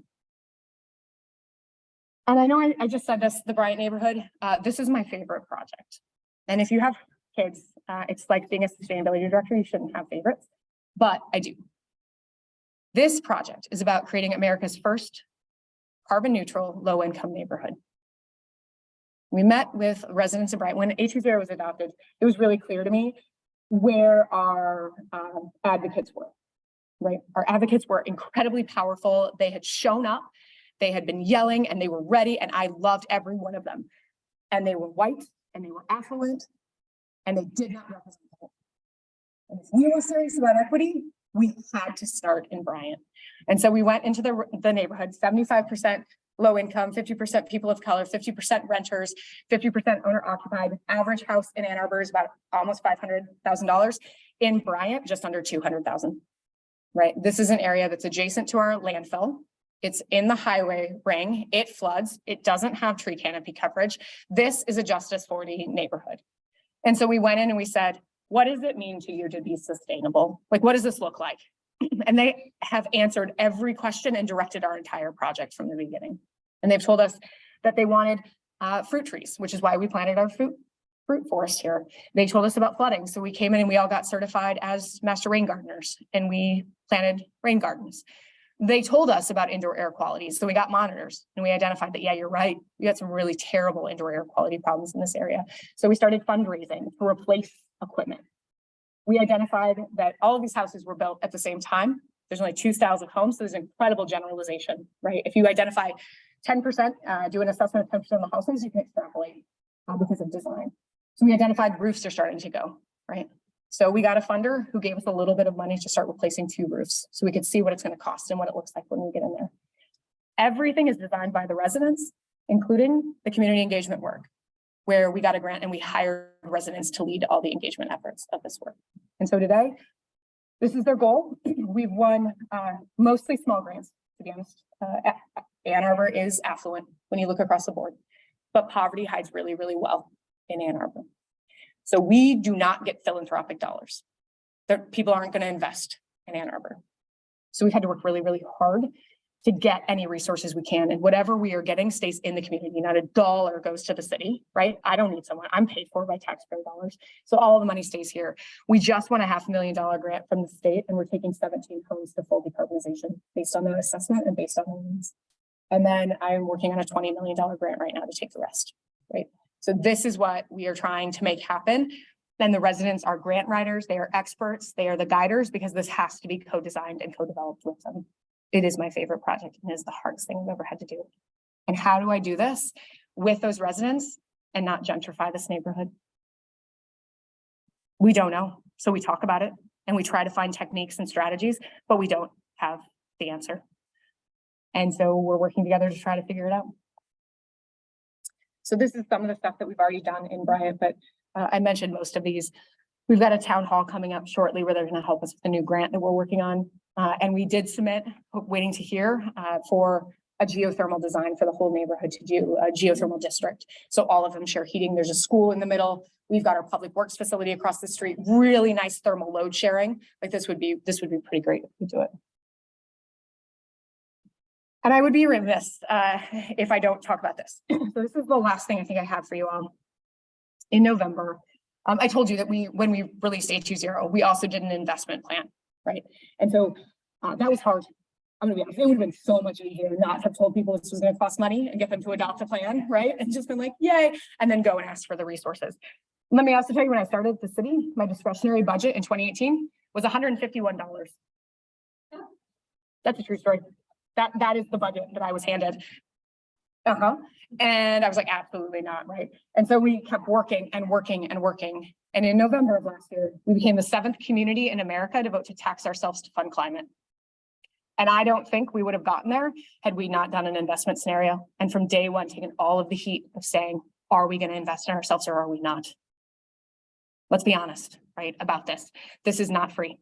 And I know I just said this, the Bryant neighborhood, this is my favorite project. And if you have kids, it's like being a sustainability director, you shouldn't have favorites, but I do. This project is about creating America's first carbon neutral, low income neighborhood. We met with residents of Bryant. When A2ZERO was adopted, it was really clear to me, where our advocates were, right? Our advocates were incredibly powerful. They had shown up, they had been yelling, and they were ready, and I loved every one of them. And they were white, and they were affluent, and they did not represent the whole. And if we were serious about equity, we had to start in Bryant. And so we went into the neighborhood, 75% low income, 50% people of color, 50% renters, 50% owner occupied. Average house in Ann Arbor is about almost $500,000. In Bryant, just under 200,000, right? This is an area that's adjacent to our landfill. It's in the highway ring. It floods. It doesn't have tree canopy coverage. This is a Justice 40 neighborhood. And so we went in and we said, what does it mean to you to be sustainable? Like, what does this look like? And they have answered every question and directed our entire project from the beginning. And they've told us that they wanted fruit trees, which is why we planted our fruit forest here. They told us about flooding. So we came in and we all got certified as master rain gardeners, and we planted rain gardens. They told us about indoor air quality. So we got monitors and we identified that, yeah, you're right. We had some really terrible indoor air quality problems in this area. So we started fundraising to replace equipment. We identified that all of these houses were built at the same time. There's only 2,000 homes, so there's incredible generalization, right? If you identify 10%, do an assessment of 10% of the houses, you can extrapolate because of design. So we identified roofs are starting to go, right? So we got a funder who gave us a little bit of money to start replacing 2 roofs so we could see what it's going to cost and what it looks like when we get in there. Everything is designed by the residents, including the community engagement work, where we got a grant and we hired residents to lead all the engagement efforts of this work. And so today, this is their goal. We've won mostly small grants, to be honest. Ann Arbor is affluent when you look across the board, but poverty hides really, really well in Ann Arbor. So we do not get philanthropic dollars. People aren't going to invest in Ann Arbor. So we've had to work really, really hard to get any resources we can, and whatever we are getting stays in the community. Not a dollar goes to the city, right? I don't need someone. I'm paid for by taxpayer dollars. So all the money stays here. We just won a $500,000 grant from the state, and we're taking 17 homes to full decarbonization based on that assessment and based on the needs. And then I'm working on a $20 million grant right now to take the rest, right? So this is what we are trying to make happen. Then the residents are grant writers. They are experts. They are the guiders, because this has to be co-designed and co-developed with them. It is my favorite project and is the hardest thing I've ever had to do. And how do I do this with those residents and not gentrify this neighborhood? We don't know. So we talk about it and we try to find techniques and strategies, but we don't have the answer. And so we're working together to try to figure it out. So this is some of the stuff that we've already done in Bryant, but I mentioned most of these. We've got a town hall coming up shortly where they're going to help us with a new grant that we're working on. And we did submit, waiting to hear for a geothermal design for the whole neighborhood to do a geothermal district. So all of them share heating. There's a school in the middle. We've got our public works facility across the street. Really nice thermal load sharing. Like this would be pretty great if we do it. And I would be remiss if I don't talk about this. So this is the last thing I think I have for you all. In November, I told you that when we released A2ZERO, we also did an investment plan, right? And so that was hard. I'm gonna be honest, it would have been so much easier not have told people this was gonna cost money and get them to adopt a plan, right? And just been like, yay, and then go and ask for the resources. Let me also tell you, when I started the city, my discretionary budget in 2018 was $151. That's a true story. That is the budget that I was handed. And I was like, absolutely not, right? And so we kept working and working and working. And in November of last year, we became the 7th community in America to vote to tax ourselves to fund climate. And I don't think we would have gotten there had we not done an investment scenario. And from day one, taken all of the heat of saying, are we going to invest in ourselves or are we not? Let's be honest, right, about this. This is not free.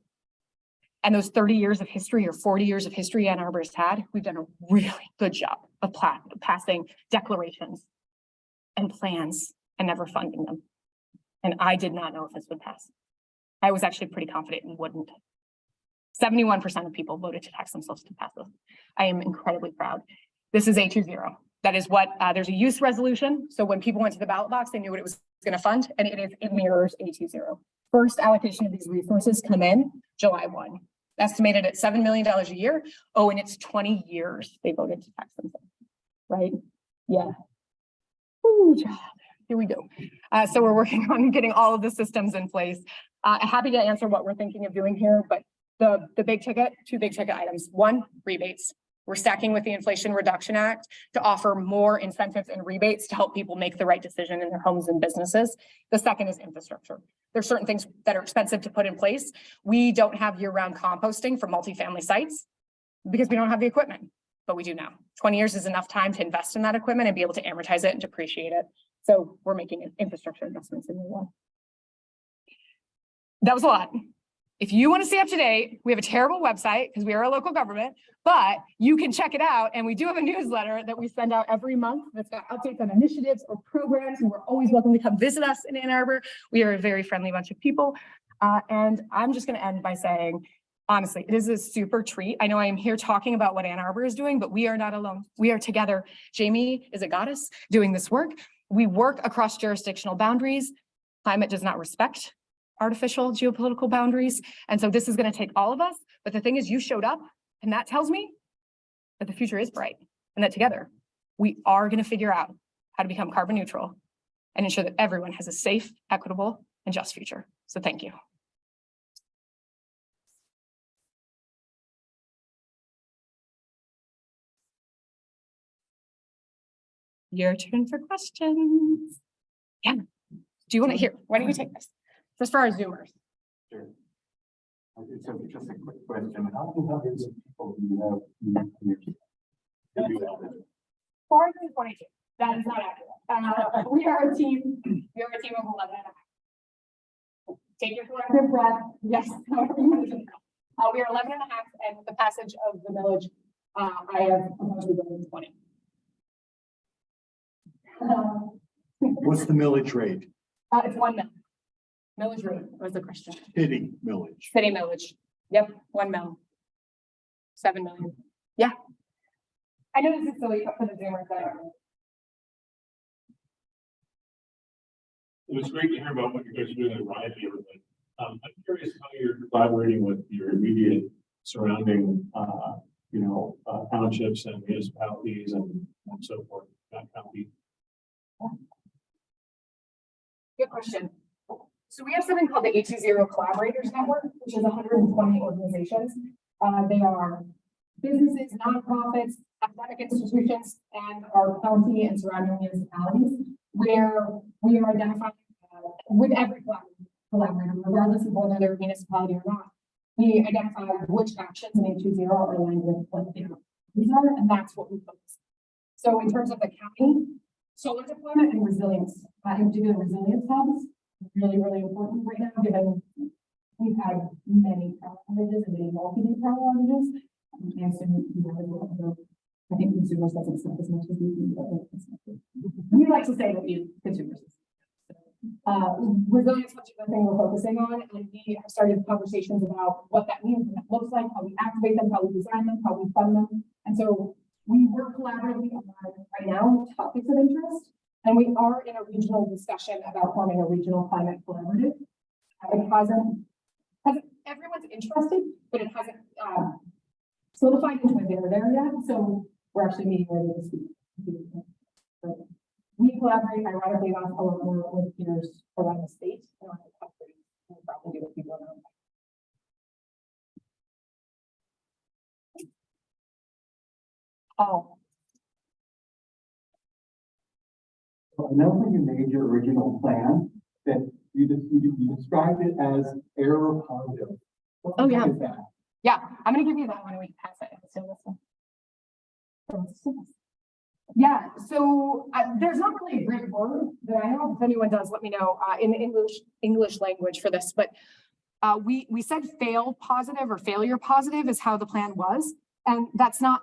And those 30 years of history or 40 years of history Ann Arbor has had, we've done a really good job of passing declarations and plans and never funding them. And I did not know if this would pass. I was actually pretty confident it wouldn't. 71% of people voted to tax themselves to pass this. I am incredibly proud. This is A2ZERO. That is what, there's a use resolution. So when people went to the ballot box, they knew what it was going to fund, and it mirrors A2ZERO. First allocation of these resources come in July 1. Estimated at $7 million a year. Oh, and it's 20 years they voted to tax themselves, right? Yeah. Ooh, here we go. So we're working on getting all of the systems in place. Happy to answer what we're thinking of doing here, but the two big ticket items. One, rebates. We're stacking with the Inflation Reduction Act to offer more incentives and rebates to help people make the right decision in their homes and businesses. The second is infrastructure. There's certain things that are expensive to put in place. We don't have year-round composting for multifamily sites because we don't have the equipment, but we do now. 20 years is enough time to invest in that equipment and be able to amortize it and depreciate it. So we're making infrastructure investments in the one. That was a lot. If you want to stay up to date, we have a terrible website because we are a local government, but you can check it out. And we do have a newsletter that we send out every month that's got updates on initiatives or programs. And we're always welcome to come visit us in Ann Arbor. We are a very friendly bunch of people. And I'm just going to end by saying, honestly, it is a super treat. I know I am here talking about what Ann Arbor is doing, but we are not alone. We are together. Jamie is a goddess doing this work. We work across jurisdictional boundaries. Climate does not respect artificial geopolitical boundaries. And so this is going to take all of us. But the thing is, you showed up, and that tells me that the future is bright and that together we are going to figure out how to become carbon neutral and ensure that everyone has a safe, equitable, and just future. So thank you. Your turn for questions. Yeah. Do you want to hear? Why don't you take this? Just for our Zoomers. Sure. It's just a quick question. How many hundreds of people do you have in your 422. That is not accurate. We are a team. We are a team of 11 and a half. Take your collective breath. Yes. We are 11 and a half, and with the passage of the millage, I have proposed to go to 20. What's the millage rate? It's 1 mil. Millage rate was the question. City millage. City millage. Yep, 1 mil. 7 million. Yeah. I know this is silly for the Zoomers, but it was great to hear about what you guys are doing at Riot here, but I'm curious how you're collaborating with your immediate surrounding, townships and municipalities and so forth. That county. good question. So we have something called the A2ZERO Collaborators Network, which is 120 organizations. They are businesses, nonprofits, academic institutions, and our county and surrounding municipalities, where we are identifying with every collaborator, regardless of whether they're a municipality or not. We identify which actions in A2ZERO are aligned with what their needs are, and that's what we focus on. So in terms of the county, solar deployment and resilience, in particular resilience hubs, really, really important right now, given we've had many power outages and many multi-day power outages. And so, I think consumers doesn't stop as much as we do, but we like to say that we consumers. Resilience, which is the thing we're focusing on, and we have started conversations about what that means, what that looks like, how we activate them, how we design them, how we fund them. And so we work collaboratively on right now topics of interest, and we are in a regional discussion about forming a regional climate collaborative. It hasn't everyone's interested, but it hasn't solidified into a there yet. So we're actually meeting later this week. We collaborate ironically on a lot more with peers around the state and around the country. We probably do with people around. Oh. I know when you made your original plan that you described it as error positive. What Oh, yeah. is that? Yeah, I'm gonna give you that one and we can pass it. So this one. Yeah, so there's not really a great word that I know. If anyone does, let me know in the English language for this. But we said fail positive or failure positive is how the plan was, and that's not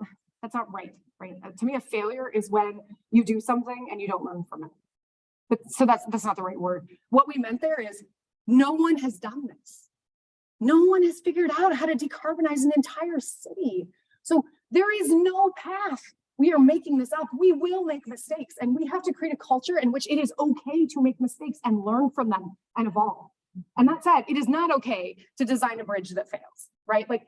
right. Right? To me, a failure is when you do something and you don't learn from it. But so that's not the right word. What we meant there is no one has done this. No one has figured out how to decarbonize an entire city. So there is no path. We are making this up. We will make mistakes, and we have to create a culture in which it is okay to make mistakes and learn from them and evolve. And that said, it is not okay to design a bridge that fails, right? Like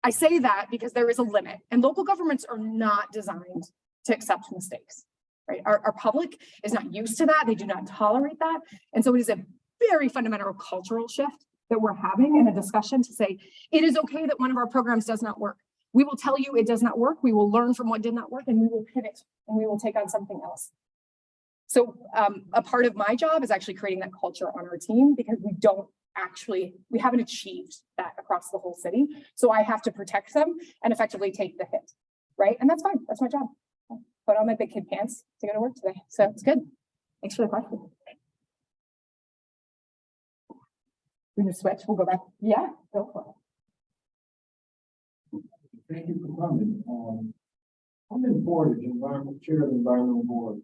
I say that because there is a limit, and local governments are not designed to accept mistakes. right? Our public is not used to that. They do not tolerate that. And so it is a very fundamental cultural shift that we're having in a discussion to say, it is okay that one of our programs does not work. We will tell you it does not work. We will learn from what did not work and we will pivot and we will take on something else. So a part of my job is actually creating that culture on our team because we haven't achieved that across the whole city. So I have to protect them and effectively take the hit, right? And that's fine. That's my job. Put on my big kid pants to go to work today. So it's good. Thanks for the question. We're gonna switch. We'll go back. Yeah, go for it. Thank you for coming. I'm in Portage, chair of the environmental board.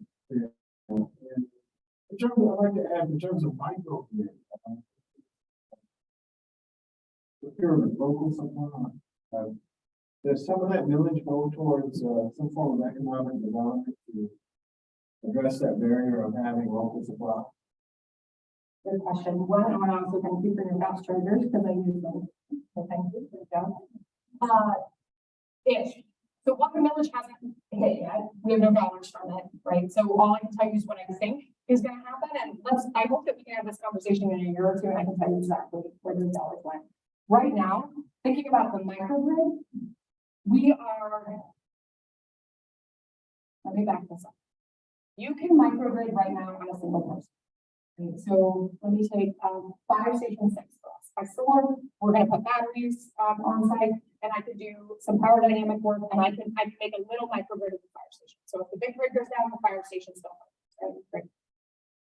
And in terms of, I'd like to add, in terms of microgrid, the pyramid, local supply. Does some of that millage go towards some form of economic development to address that barrier of having local supply? Good question. One, I want to also thank you for your fast chargers because I use them. So thank you. Good job. So what the millage hasn't hit yet, we have no dollars from it, right? So all I can tell you is what I think is going to happen. And I hope that we can have this conversation in a year or two and I can tell you exactly where those dollars went. Right now, thinking about the microgrid, let me back this up. You can microgrid right now on a single person. Okay, so let me take fire station 6 for us. By solar, we're going to put batteries on site, and I could do some power dynamic work, and I can make a little microgrid of the fire station. So if the big grid goes down, the fire station still runs. Right? Great.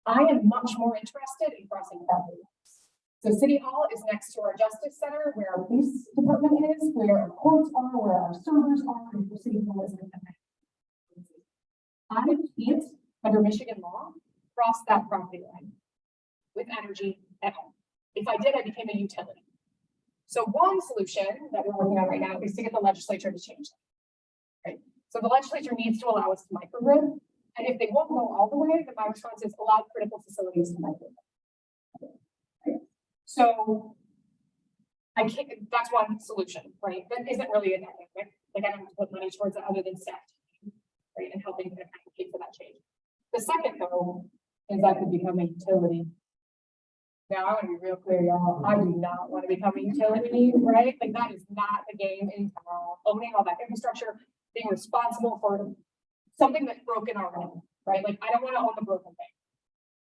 I am much more interested in crossing property lines. So City Hall is next to our Justice Center, where our police department is, where our courts are, where our servers are, and where City Hall is. I can't, under Michigan law, cross that property line with energy at home. If I did, I became a utility. So one solution that we're working on right now is to get the legislature to change that. Right? So the legislature needs to allow us to microgrid. And if they won't go all the way, then my response is allow critical facilities to microgrid. Right? So I can't, that's one solution, right? That isn't really a dynamic. Like I don't have to put money towards it other than staff, right? And helping kind of advocate for that change. The second though, is I could become a utility. Now I want to be real clear, y'all. I do not want to become a utility, right? Like that is not the game in town. Owning all that infrastructure, being responsible for something that's broken already, right? Like I don't want to own the broken thing.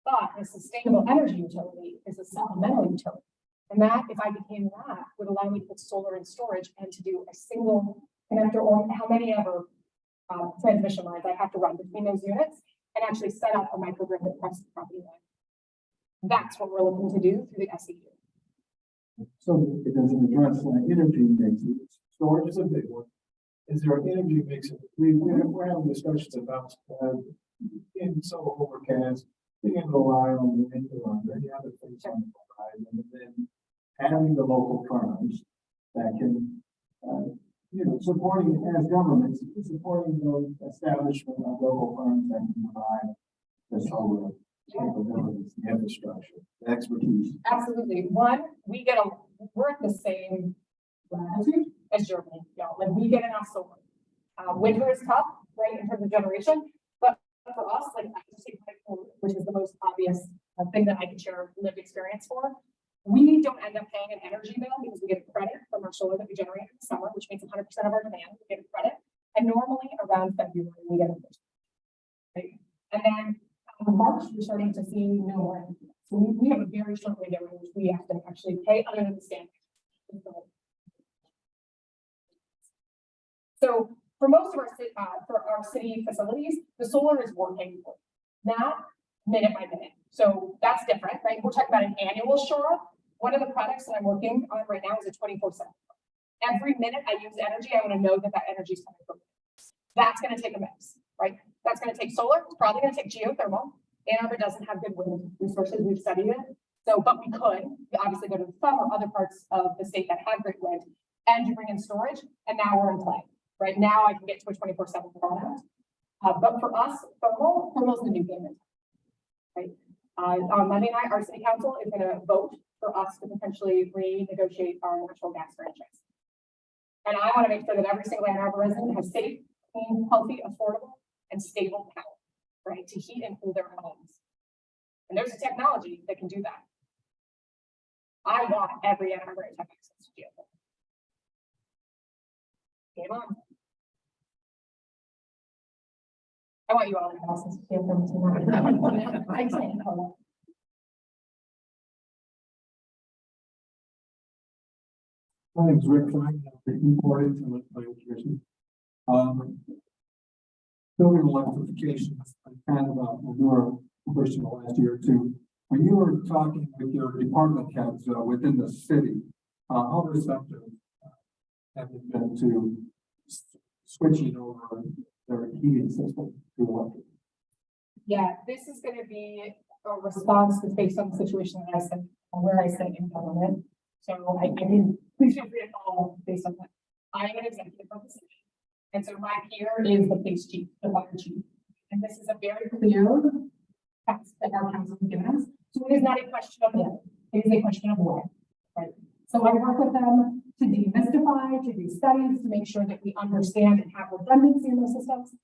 But a sustainable energy utility is a supplemental utility. And that, if I became that, would allow me to put solar and storage and to do a single connector or how many ever transmission lines I have to run between those units and actually set up a microgrid across the property line. That's what we're looking to do through the SEU. So it doesn't address energy mix. Storage is a big one. Is there an energy mix? We're having discussions about in some overcast, being able to rely on the wind or any other things on the horizon, and then having the local firms that can, supporting as governments, supporting the establishment of local firms that can provide the solar capabilities, the infrastructure, the expertise. Absolutely. One, we're at the same latitude as Germany, y'all. Like we get enough solar. Winter is tough, right, in terms of generation, but for us, like which is the most obvious thing that I can share lived experience for. We don't end up paying an energy bill because we get a credit from our solar that we generate in the summer, which means 100% of our demand, we get a credit. And normally around February, we get a first. Right? And then in March, we're starting to see no more. So we have a very short window in which we have to actually pay other than the standard. So for most of our city facilities, the solar is working, not minute by minute. So that's different, right? We're talking about an annual shore up. One of the products that I'm working on right now is a 24/7. Every minute I use energy, I want to know that that energy is coming from me. That's going to take a mix, right? That's going to take solar. It's probably going to take geothermal. Ann Arbor doesn't have good wind resources. We've studied it. So, but we could obviously go to the thumb or other parts of the state that have great wind and you bring in storage. And now we're in play, right? Now I can get to a 24/7 product. But for us, thermal is the new game, right? On Monday night, our city council is going to vote for us to potentially renegotiate our natural gas franchise. And I want to make sure that every single Ann Arbor resident has safe, clean, healthy, affordable, and stable power. right, to heat and cool their homes. And there's a technology that can do that. I want every Ann Arbor to have access to geothermal. Game on. I want you all to have access to geothermal tonight. I can't. My name's Rick Klein, I'm reporting from the planning commission. Building electrification, kind of a newer question the last year or two. When you were talking with your department heads within the city, how receptive have you been to switching over their heating system to electric? Yeah, this is gonna be a response that's based on the situation that I said, where I sit in government. So I mean, please feel free to follow based on that. I am an executive of the city. And so my peer is the police chief, the fire chief. And this is a very clear task that our council has given us. So it is not a question of if, it is a question of when, right? So I work with them to demystify, to do studies, to make sure that we understand and have redundancy in those systems.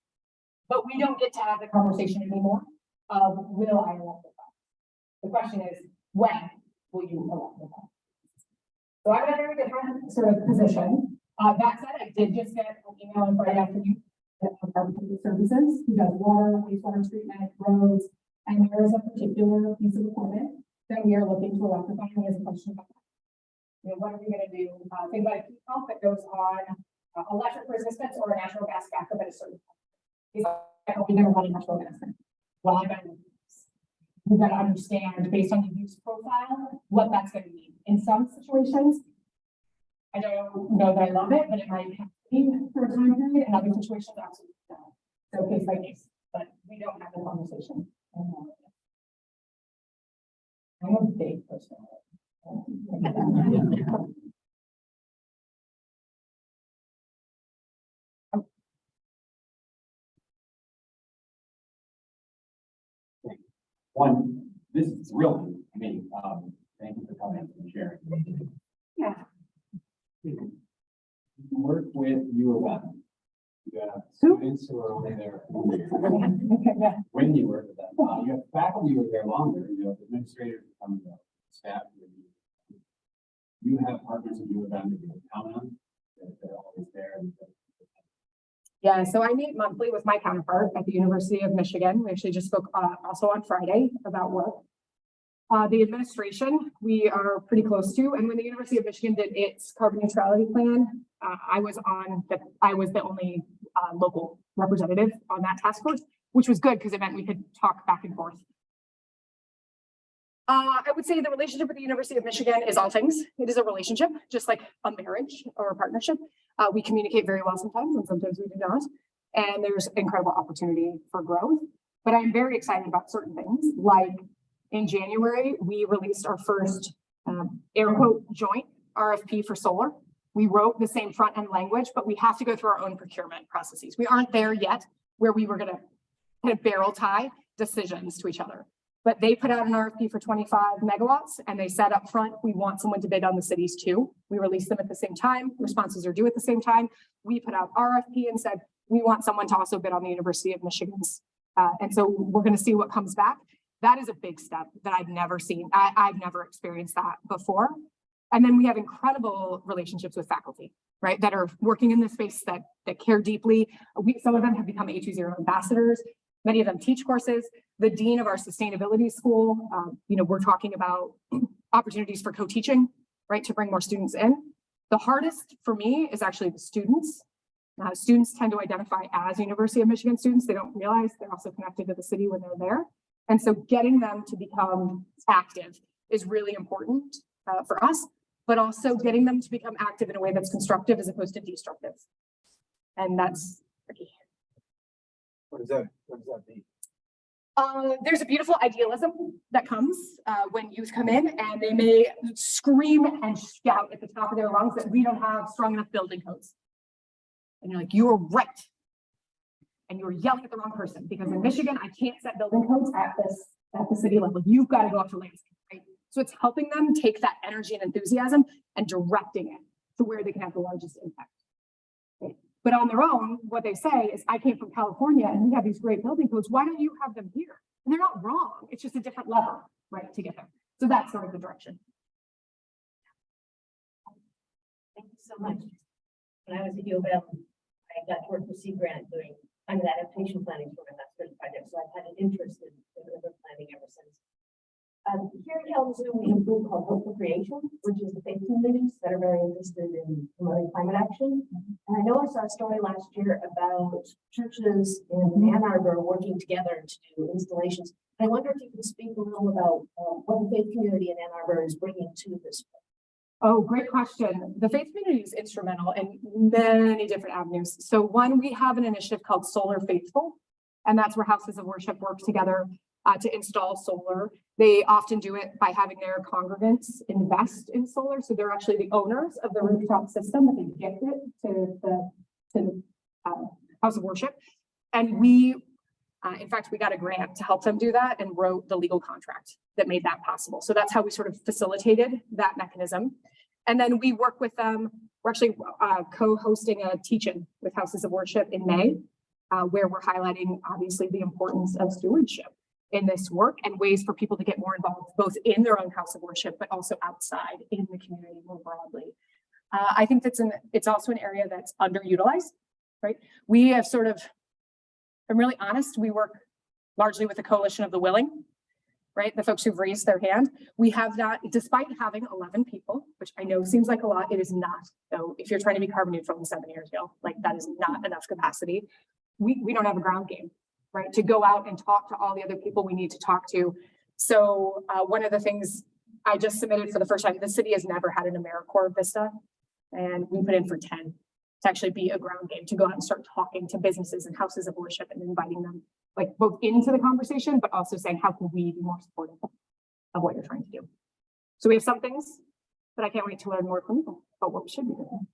But we don't get to have the conversation anymore of will I electrify? The question is, when will you electrify? So I'm in a very different sort of position. That said, I did just get an email on Friday afternoon from our public services, who does water, wastewater treatment, roads, and there is a particular piece of equipment that we are looking to electrify. And he has a question about that. You know, what are we going to do? Think about a heat pump that goes on electric resistance or a natural gas backup at a certain point. He's like, oh, we never run a natural gas. Well, I bet we've got to understand based on the use profile what that's going to mean. In some situations, I don't know that I love it, but it might have to be for a time period. In other situations, absolutely not. So case by case, but we don't have the conversation. I'm a big person. One, this is real, I mean, thank you for coming and sharing. Yeah. You work with U of M. You have students who are only there. Okay, yeah. When you work with them, you have faculty who are there longer, you have administrators who come and go, staff. You have partners at U of M that you can count on, that they're always there. Yeah, so I meet monthly with my counterpart at the University of Michigan. We actually just spoke also on Friday about work. The administration, we are pretty close to, and when the University of Michigan did its carbon neutrality plan, I was the only local representative on that task force, which was good because it meant we could talk back and forth. I would say the relationship with the University of Michigan is all things. It is a relationship, just like a marriage or a partnership. We communicate very well sometimes, and sometimes we do not. And there's incredible opportunity for growth. But I'm very excited about certain things. Like in January, we released our first air quote joint RFP for solar. We wrote the same front end language, but we have to go through our own procurement processes. We aren't there yet where we were going to kind of barrel tie decisions to each other. But they put out an RFP for 25 megawatts and they said up front, we want someone to bid on the cities too. We released them at the same time. Responses are due at the same time. We put out RFP and said, we want someone to also bid on the University of Michigan's. And so we're going to see what comes back. That is a big step that I've never seen. I've never experienced that before. And then we have incredible relationships with faculty, right? That are working in this space that care deeply. Some of them have become A2ZERO ambassadors. Many of them teach courses. The dean of our sustainability school, we're talking about opportunities for co-teaching, right? To bring more students in. The hardest for me is actually the students. Students tend to identify as University of Michigan students. They don't realize they're also connected to the city when they're there. And so getting them to become active is really important for us, but also getting them to become active in a way that's constructive as opposed to destructive. And that's tricky. What does that mean? There's a beautiful idealism that comes when youth come in and they may scream and shout at the top of their lungs that we don't have strong enough building codes. And you're like, you are right. And you're yelling at the wrong person because in Michigan, I can't set building codes at the city level. You've got to go up to landscape, right? So it's helping them take that energy and enthusiasm and directing it to where they can have the largest impact. Right? But on their own, what they say is, I came from California and we have these great building codes. Why don't you have them here? And they're not wrong. It's just a different level, right, to get there. So that's sort of the direction. Thank you so much. When I was at U of M, I got to work for Sea Grant doing climate adaptation planning for my master's project, so I've had an interest in urban planning ever since. Here in Kalamazoo, we have a group called Hope for Creation, which is the faith communities that are very interested in promoting climate action. And I know I saw a story last year about churches in Ann Arbor working together to do installations. I wonder if you could speak a little about what the faith community in Ann Arbor is bringing to this. Oh, great question. The faith community is instrumental in many different avenues. So one, we have an initiative called Solar Faithful, and that's where houses of worship work together to install solar. They often do it by having their congregants invest in solar. So they're actually the owners of the rooftop system, but they gift it to the house of worship. And we, in fact, we got a grant to help them do that and wrote the legal contract that made that possible. So that's how we sort of facilitated that mechanism. And then we work with them. We're actually co-hosting a teach-in with houses of worship in May, where we're highlighting obviously the importance of stewardship in this work and ways for people to get more involved, both in their own house of worship, but also outside in the community more broadly. I think it's also an area that's underutilized, right? We have sort of, I'm really honest, we work largely with a coalition of the willing, right? The folks who've raised their hand. We have not, despite having 11 people, which I know seems like a lot, it is not. So if you're trying to be carbon neutral in 7 years ago, like that is not enough capacity. We don't have a ground game, right? To go out and talk to all the other people we need to talk to. So one of the things I just submitted for the first time, the city has never had an AmeriCorps Vista, and we put in for 10 to actually be a ground game, to go out and start talking to businesses and houses of worship and inviting them like both into the conversation, but also saying, how can we be more supportive of what you're trying to do? So we have some things, but I can't wait to learn more from you about what we should be doing.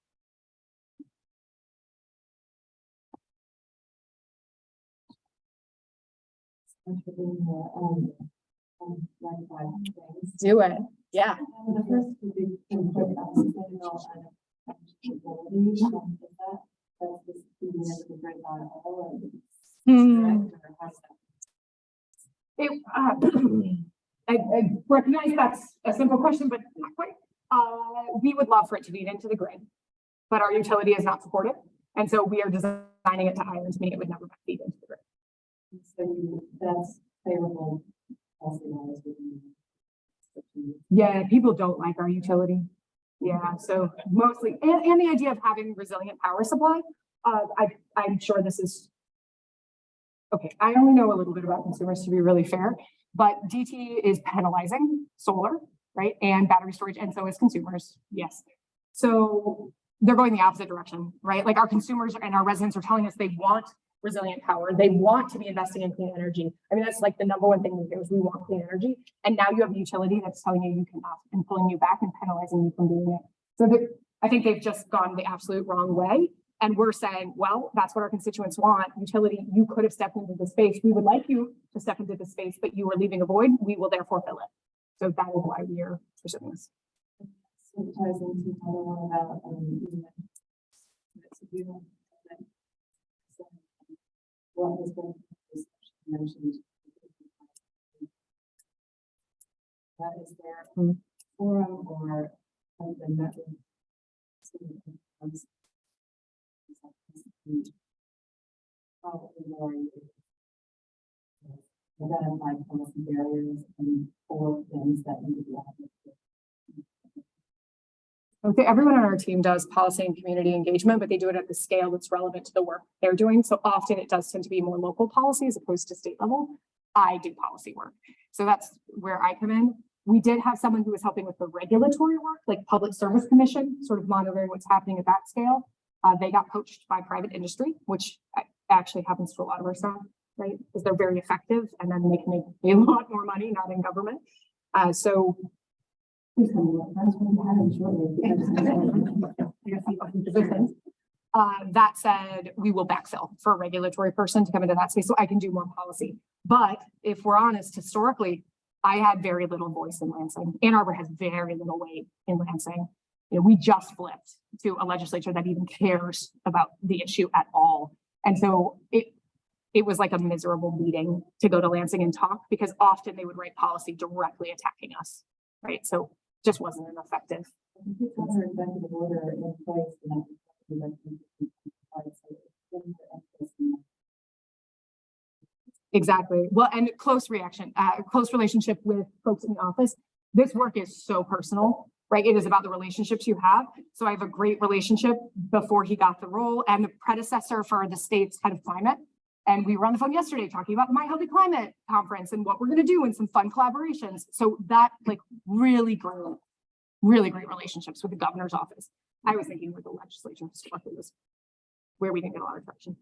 Do it. Yeah. The first would be input on sustainable and accountability. That's this is right now all I recognize that's a simple question, but not quite. We would love for it to feed into the grid, but our utility is not supported. And so we are designing it to islands, meaning it would never feed into the grid. So that's favorable. Yeah, people don't like our utility. Yeah, so mostly, and the idea of having resilient power supply. I'm sure this is, okay, I only know a little bit about consumers to be really fair, but DT is penalizing solar, right? And battery storage, and so is consumers, yes. So they're going the opposite direction, right? Like our consumers and our residents are telling us they want resilient power. They want to be investing in clean energy. I mean, that's like the number one thing we do is we want clean energy. And now you have a utility that's telling you you cannot and pulling you back and penalizing you from doing it. So I think they've just gone the absolute wrong way. And we're saying, well, that's what our constituents want. Utility, you could have stepped into the space. We would like you to step into the space, but you were leaving a void. We will therefore fill it. So that is why we are pursuing this. So it ties into another one about what has been mentioned. That is there forum or has been met with probably more identify policy barriers and or things that need to be happening. I would say everyone on our team does policy and community engagement, but they do it at the scale that's relevant to the work they're doing. So often it does tend to be more local policy as opposed to state level. I do policy work. So that's where I come in. We did have someone who was helping with the regulatory work, like Public Service Commission, sort of monitoring what's happening at that scale. They got poached by private industry, which actually happens to a lot of our staff, right? Because they're very effective and then they can make a lot more money, not in government. So that said, we will backfill for a regulatory person to come into that space so I can do more policy. But if we're honest, historically, I had very little voice in Lansing. Ann Arbor has very little weight in Lansing. we just flipped to a legislature that even cares about the issue at all. And so it was like a miserable meeting to go to Lansing and talk, because often they would write policy directly attacking us, right? So just wasn't an effective. Executive order in place. Exactly. Well, and close relationship with folks in the office. This work is so personal, right? It is about the relationships you have. So I have a great relationship before he got the role, and the predecessor for the state's head of climate. And we were on the phone yesterday talking about the My Healthy Climate conference and what we're going to do and some fun collaborations. So that like really grew, really great relationships with the governor's office. I was thinking with the legislature historically was where we didn't get a lot of traction.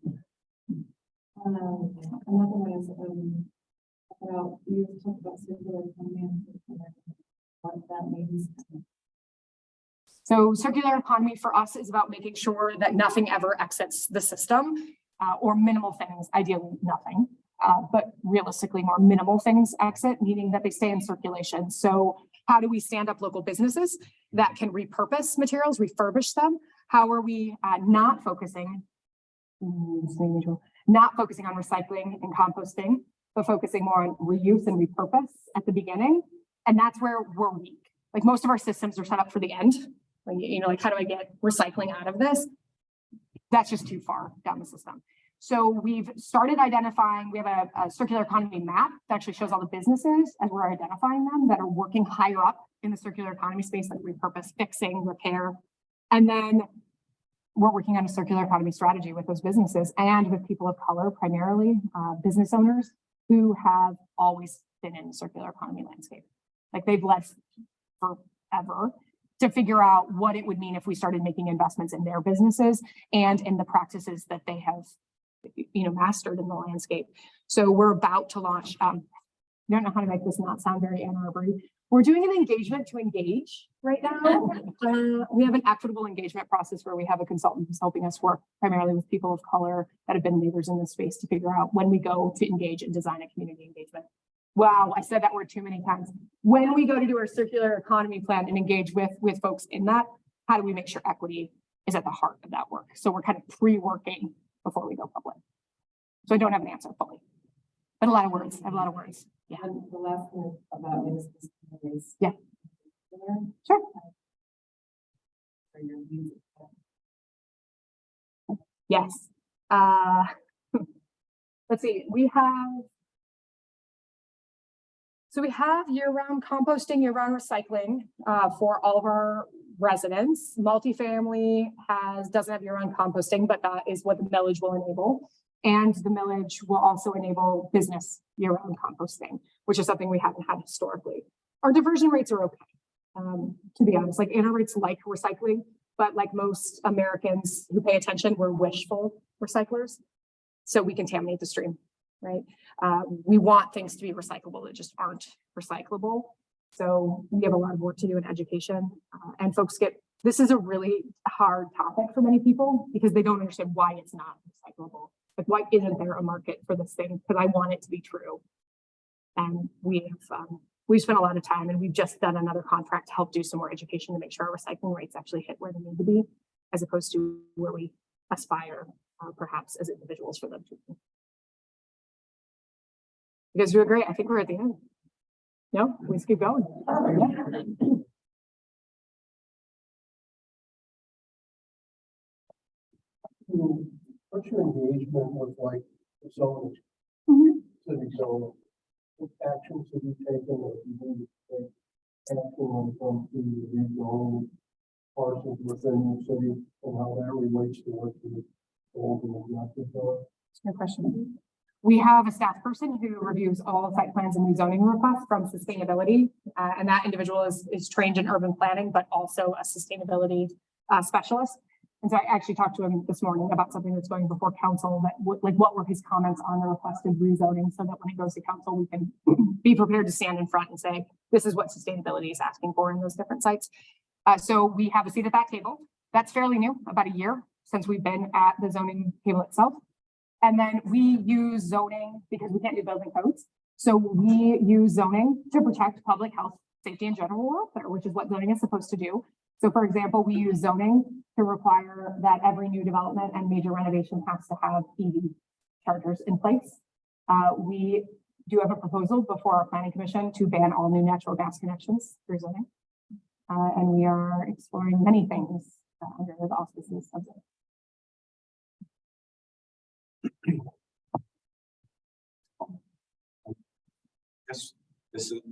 Another one is about, you talked about circular economy and what that means. So circular economy for us is about making sure that nothing ever exits the system, or minimal things, ideally nothing, but realistically more minimal things exit, meaning that they stay in circulation. So how do we stand up local businesses that can repurpose materials, refurbish them? How are we not focusing on recycling and composting, but focusing more on reuse and repurpose at the beginning? And that's where we're weak. Like most of our systems are set up for the end. Like, like how do I get recycling out of this? That's just too far down the system. So we've started identifying, we have a circular economy map that actually shows all the businesses as we're identifying them that are working higher up in the circular economy space, like repurpose, fixing, repair. And then we're working on a circular economy strategy with those businesses and with people of color, primarily business owners who have always been in the circular economy landscape. Like they've led forever to figure out what it would mean if we started making investments in their businesses and in the practices that they have, mastered in the landscape. So we're about to launch, I don't know how to make this not sound very Ann Arbor. We're doing an engagement to engage right now. We have an equitable engagement process where we have a consultant who's helping us work primarily with people of color that have been leaders in this space to figure out when we go to engage and design a community engagement. Wow, I said that word too many times. When we go to do our circular economy plan and engage with folks in that, how do we make sure equity is at the heart of that work? So we're kind of pre-working before we go public. So I don't have an answer fully, but a lot of words. I have a lot of words. Yeah. And the last one about is Yeah. Sure. For your music. Yes. Let's see. We have year-round composting, year-round recycling for all of our residents. Multifamily doesn't have year-round composting, but that is what the millage will enable. And the millage will also enable business year-round composting, which is something we haven't had historically. Our diversion rates are okay, to be honest. Like Ann Arborites like recycling, but like most Americans who pay attention, we're wishful recyclers. So we contaminate the stream, right? We want things to be recyclable that just aren't recyclable. So we have a lot of work to do in education, and folks this is a really hard topic for many people because they don't understand why it's not recyclable. Like, why isn't there a market for this thing? Because I want it to be true. And we've spent a lot of time, and we've just done another contract to help do some more education to make sure our recycling rates actually hit where they need to be, as opposed to where we aspire, perhaps as individuals for them to be. You guys doing great. I think we're at the end. No, let's keep going. Yeah. What's your engagement with like the zoning, civic zone? What actions have you taken or you need to take action when it comes to the rezoning parcels within the city and how that relates to what the goals and objectives are? Good question. We have a staff person who reviews all site plans and rezoning requests from sustainability, and that individual is trained in urban planning, but also a sustainability specialist. And so I actually talked to him this morning about something that's going before council, that what were his comments on the requested rezoning, so that when it goes to council, we can be prepared to stand in front and say, this is what sustainability is asking for in those different sites. So we have a seat at that table. That's fairly new, about a year since we've been at the zoning table itself. And then we use zoning because we can't do building codes. So we use zoning to protect public health, safety, and general welfare, which is what zoning is supposed to do. So for example, we use zoning to require that every new development and major renovation has to have EV chargers in place. We do have a proposal before our planning commission to ban all new natural gas connections through zoning. And we are exploring many things under the auspices of zoning.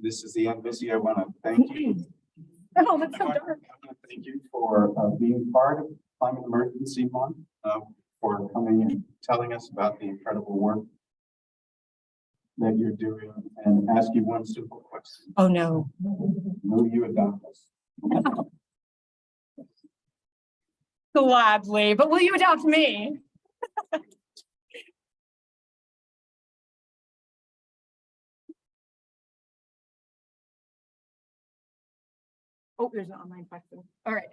This is the end, Missy. I want to thank you. Oh, that's so I dark. wanna thank you for being part of Climate Emergency Month, for coming and telling us about the incredible work that you're doing, and ask you one simple question. Oh, no. Will you adopt us? Gladly, but will you adopt me? Oh, there's an online question. All right.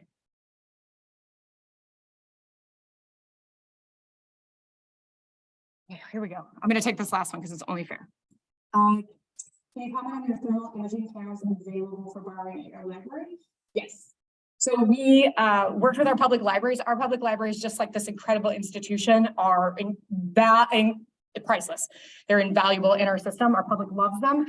Yeah, here we go. I'm going to take this last one because it's only fair. Can you comment on your thermal imaging cameras available for borrowing at your library? Yes. So we worked with our public libraries. Our public libraries, just like this incredible institution, are priceless. They're invaluable in our system. Our public loves them.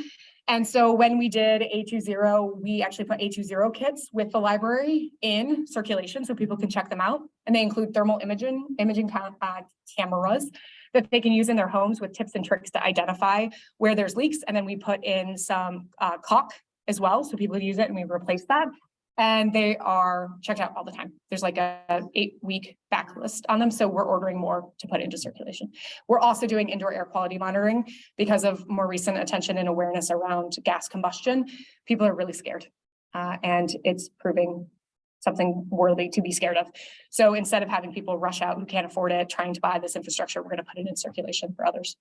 And so when we did A2ZERO, we actually put A2ZERO kits with the library in circulation so people can check them out. And they include thermal imaging cameras that they can use in their homes with tips and tricks to identify where there's leaks. And then we put in some caulk as well, so people use it and we replace that. And they are checked out all the time. There's like a 8-week backlist on them. So we're ordering more to put into circulation. We're also doing indoor air quality monitoring because of more recent attention and awareness around gas combustion. People are really scared and it's proving something worthy to be scared of. So instead of having people rush out who can't afford it, trying to buy this infrastructure, we're going to put it in circulation for others.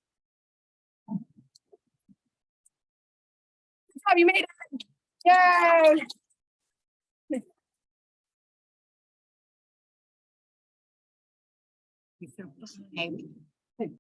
Have you made it? Yay! Okay.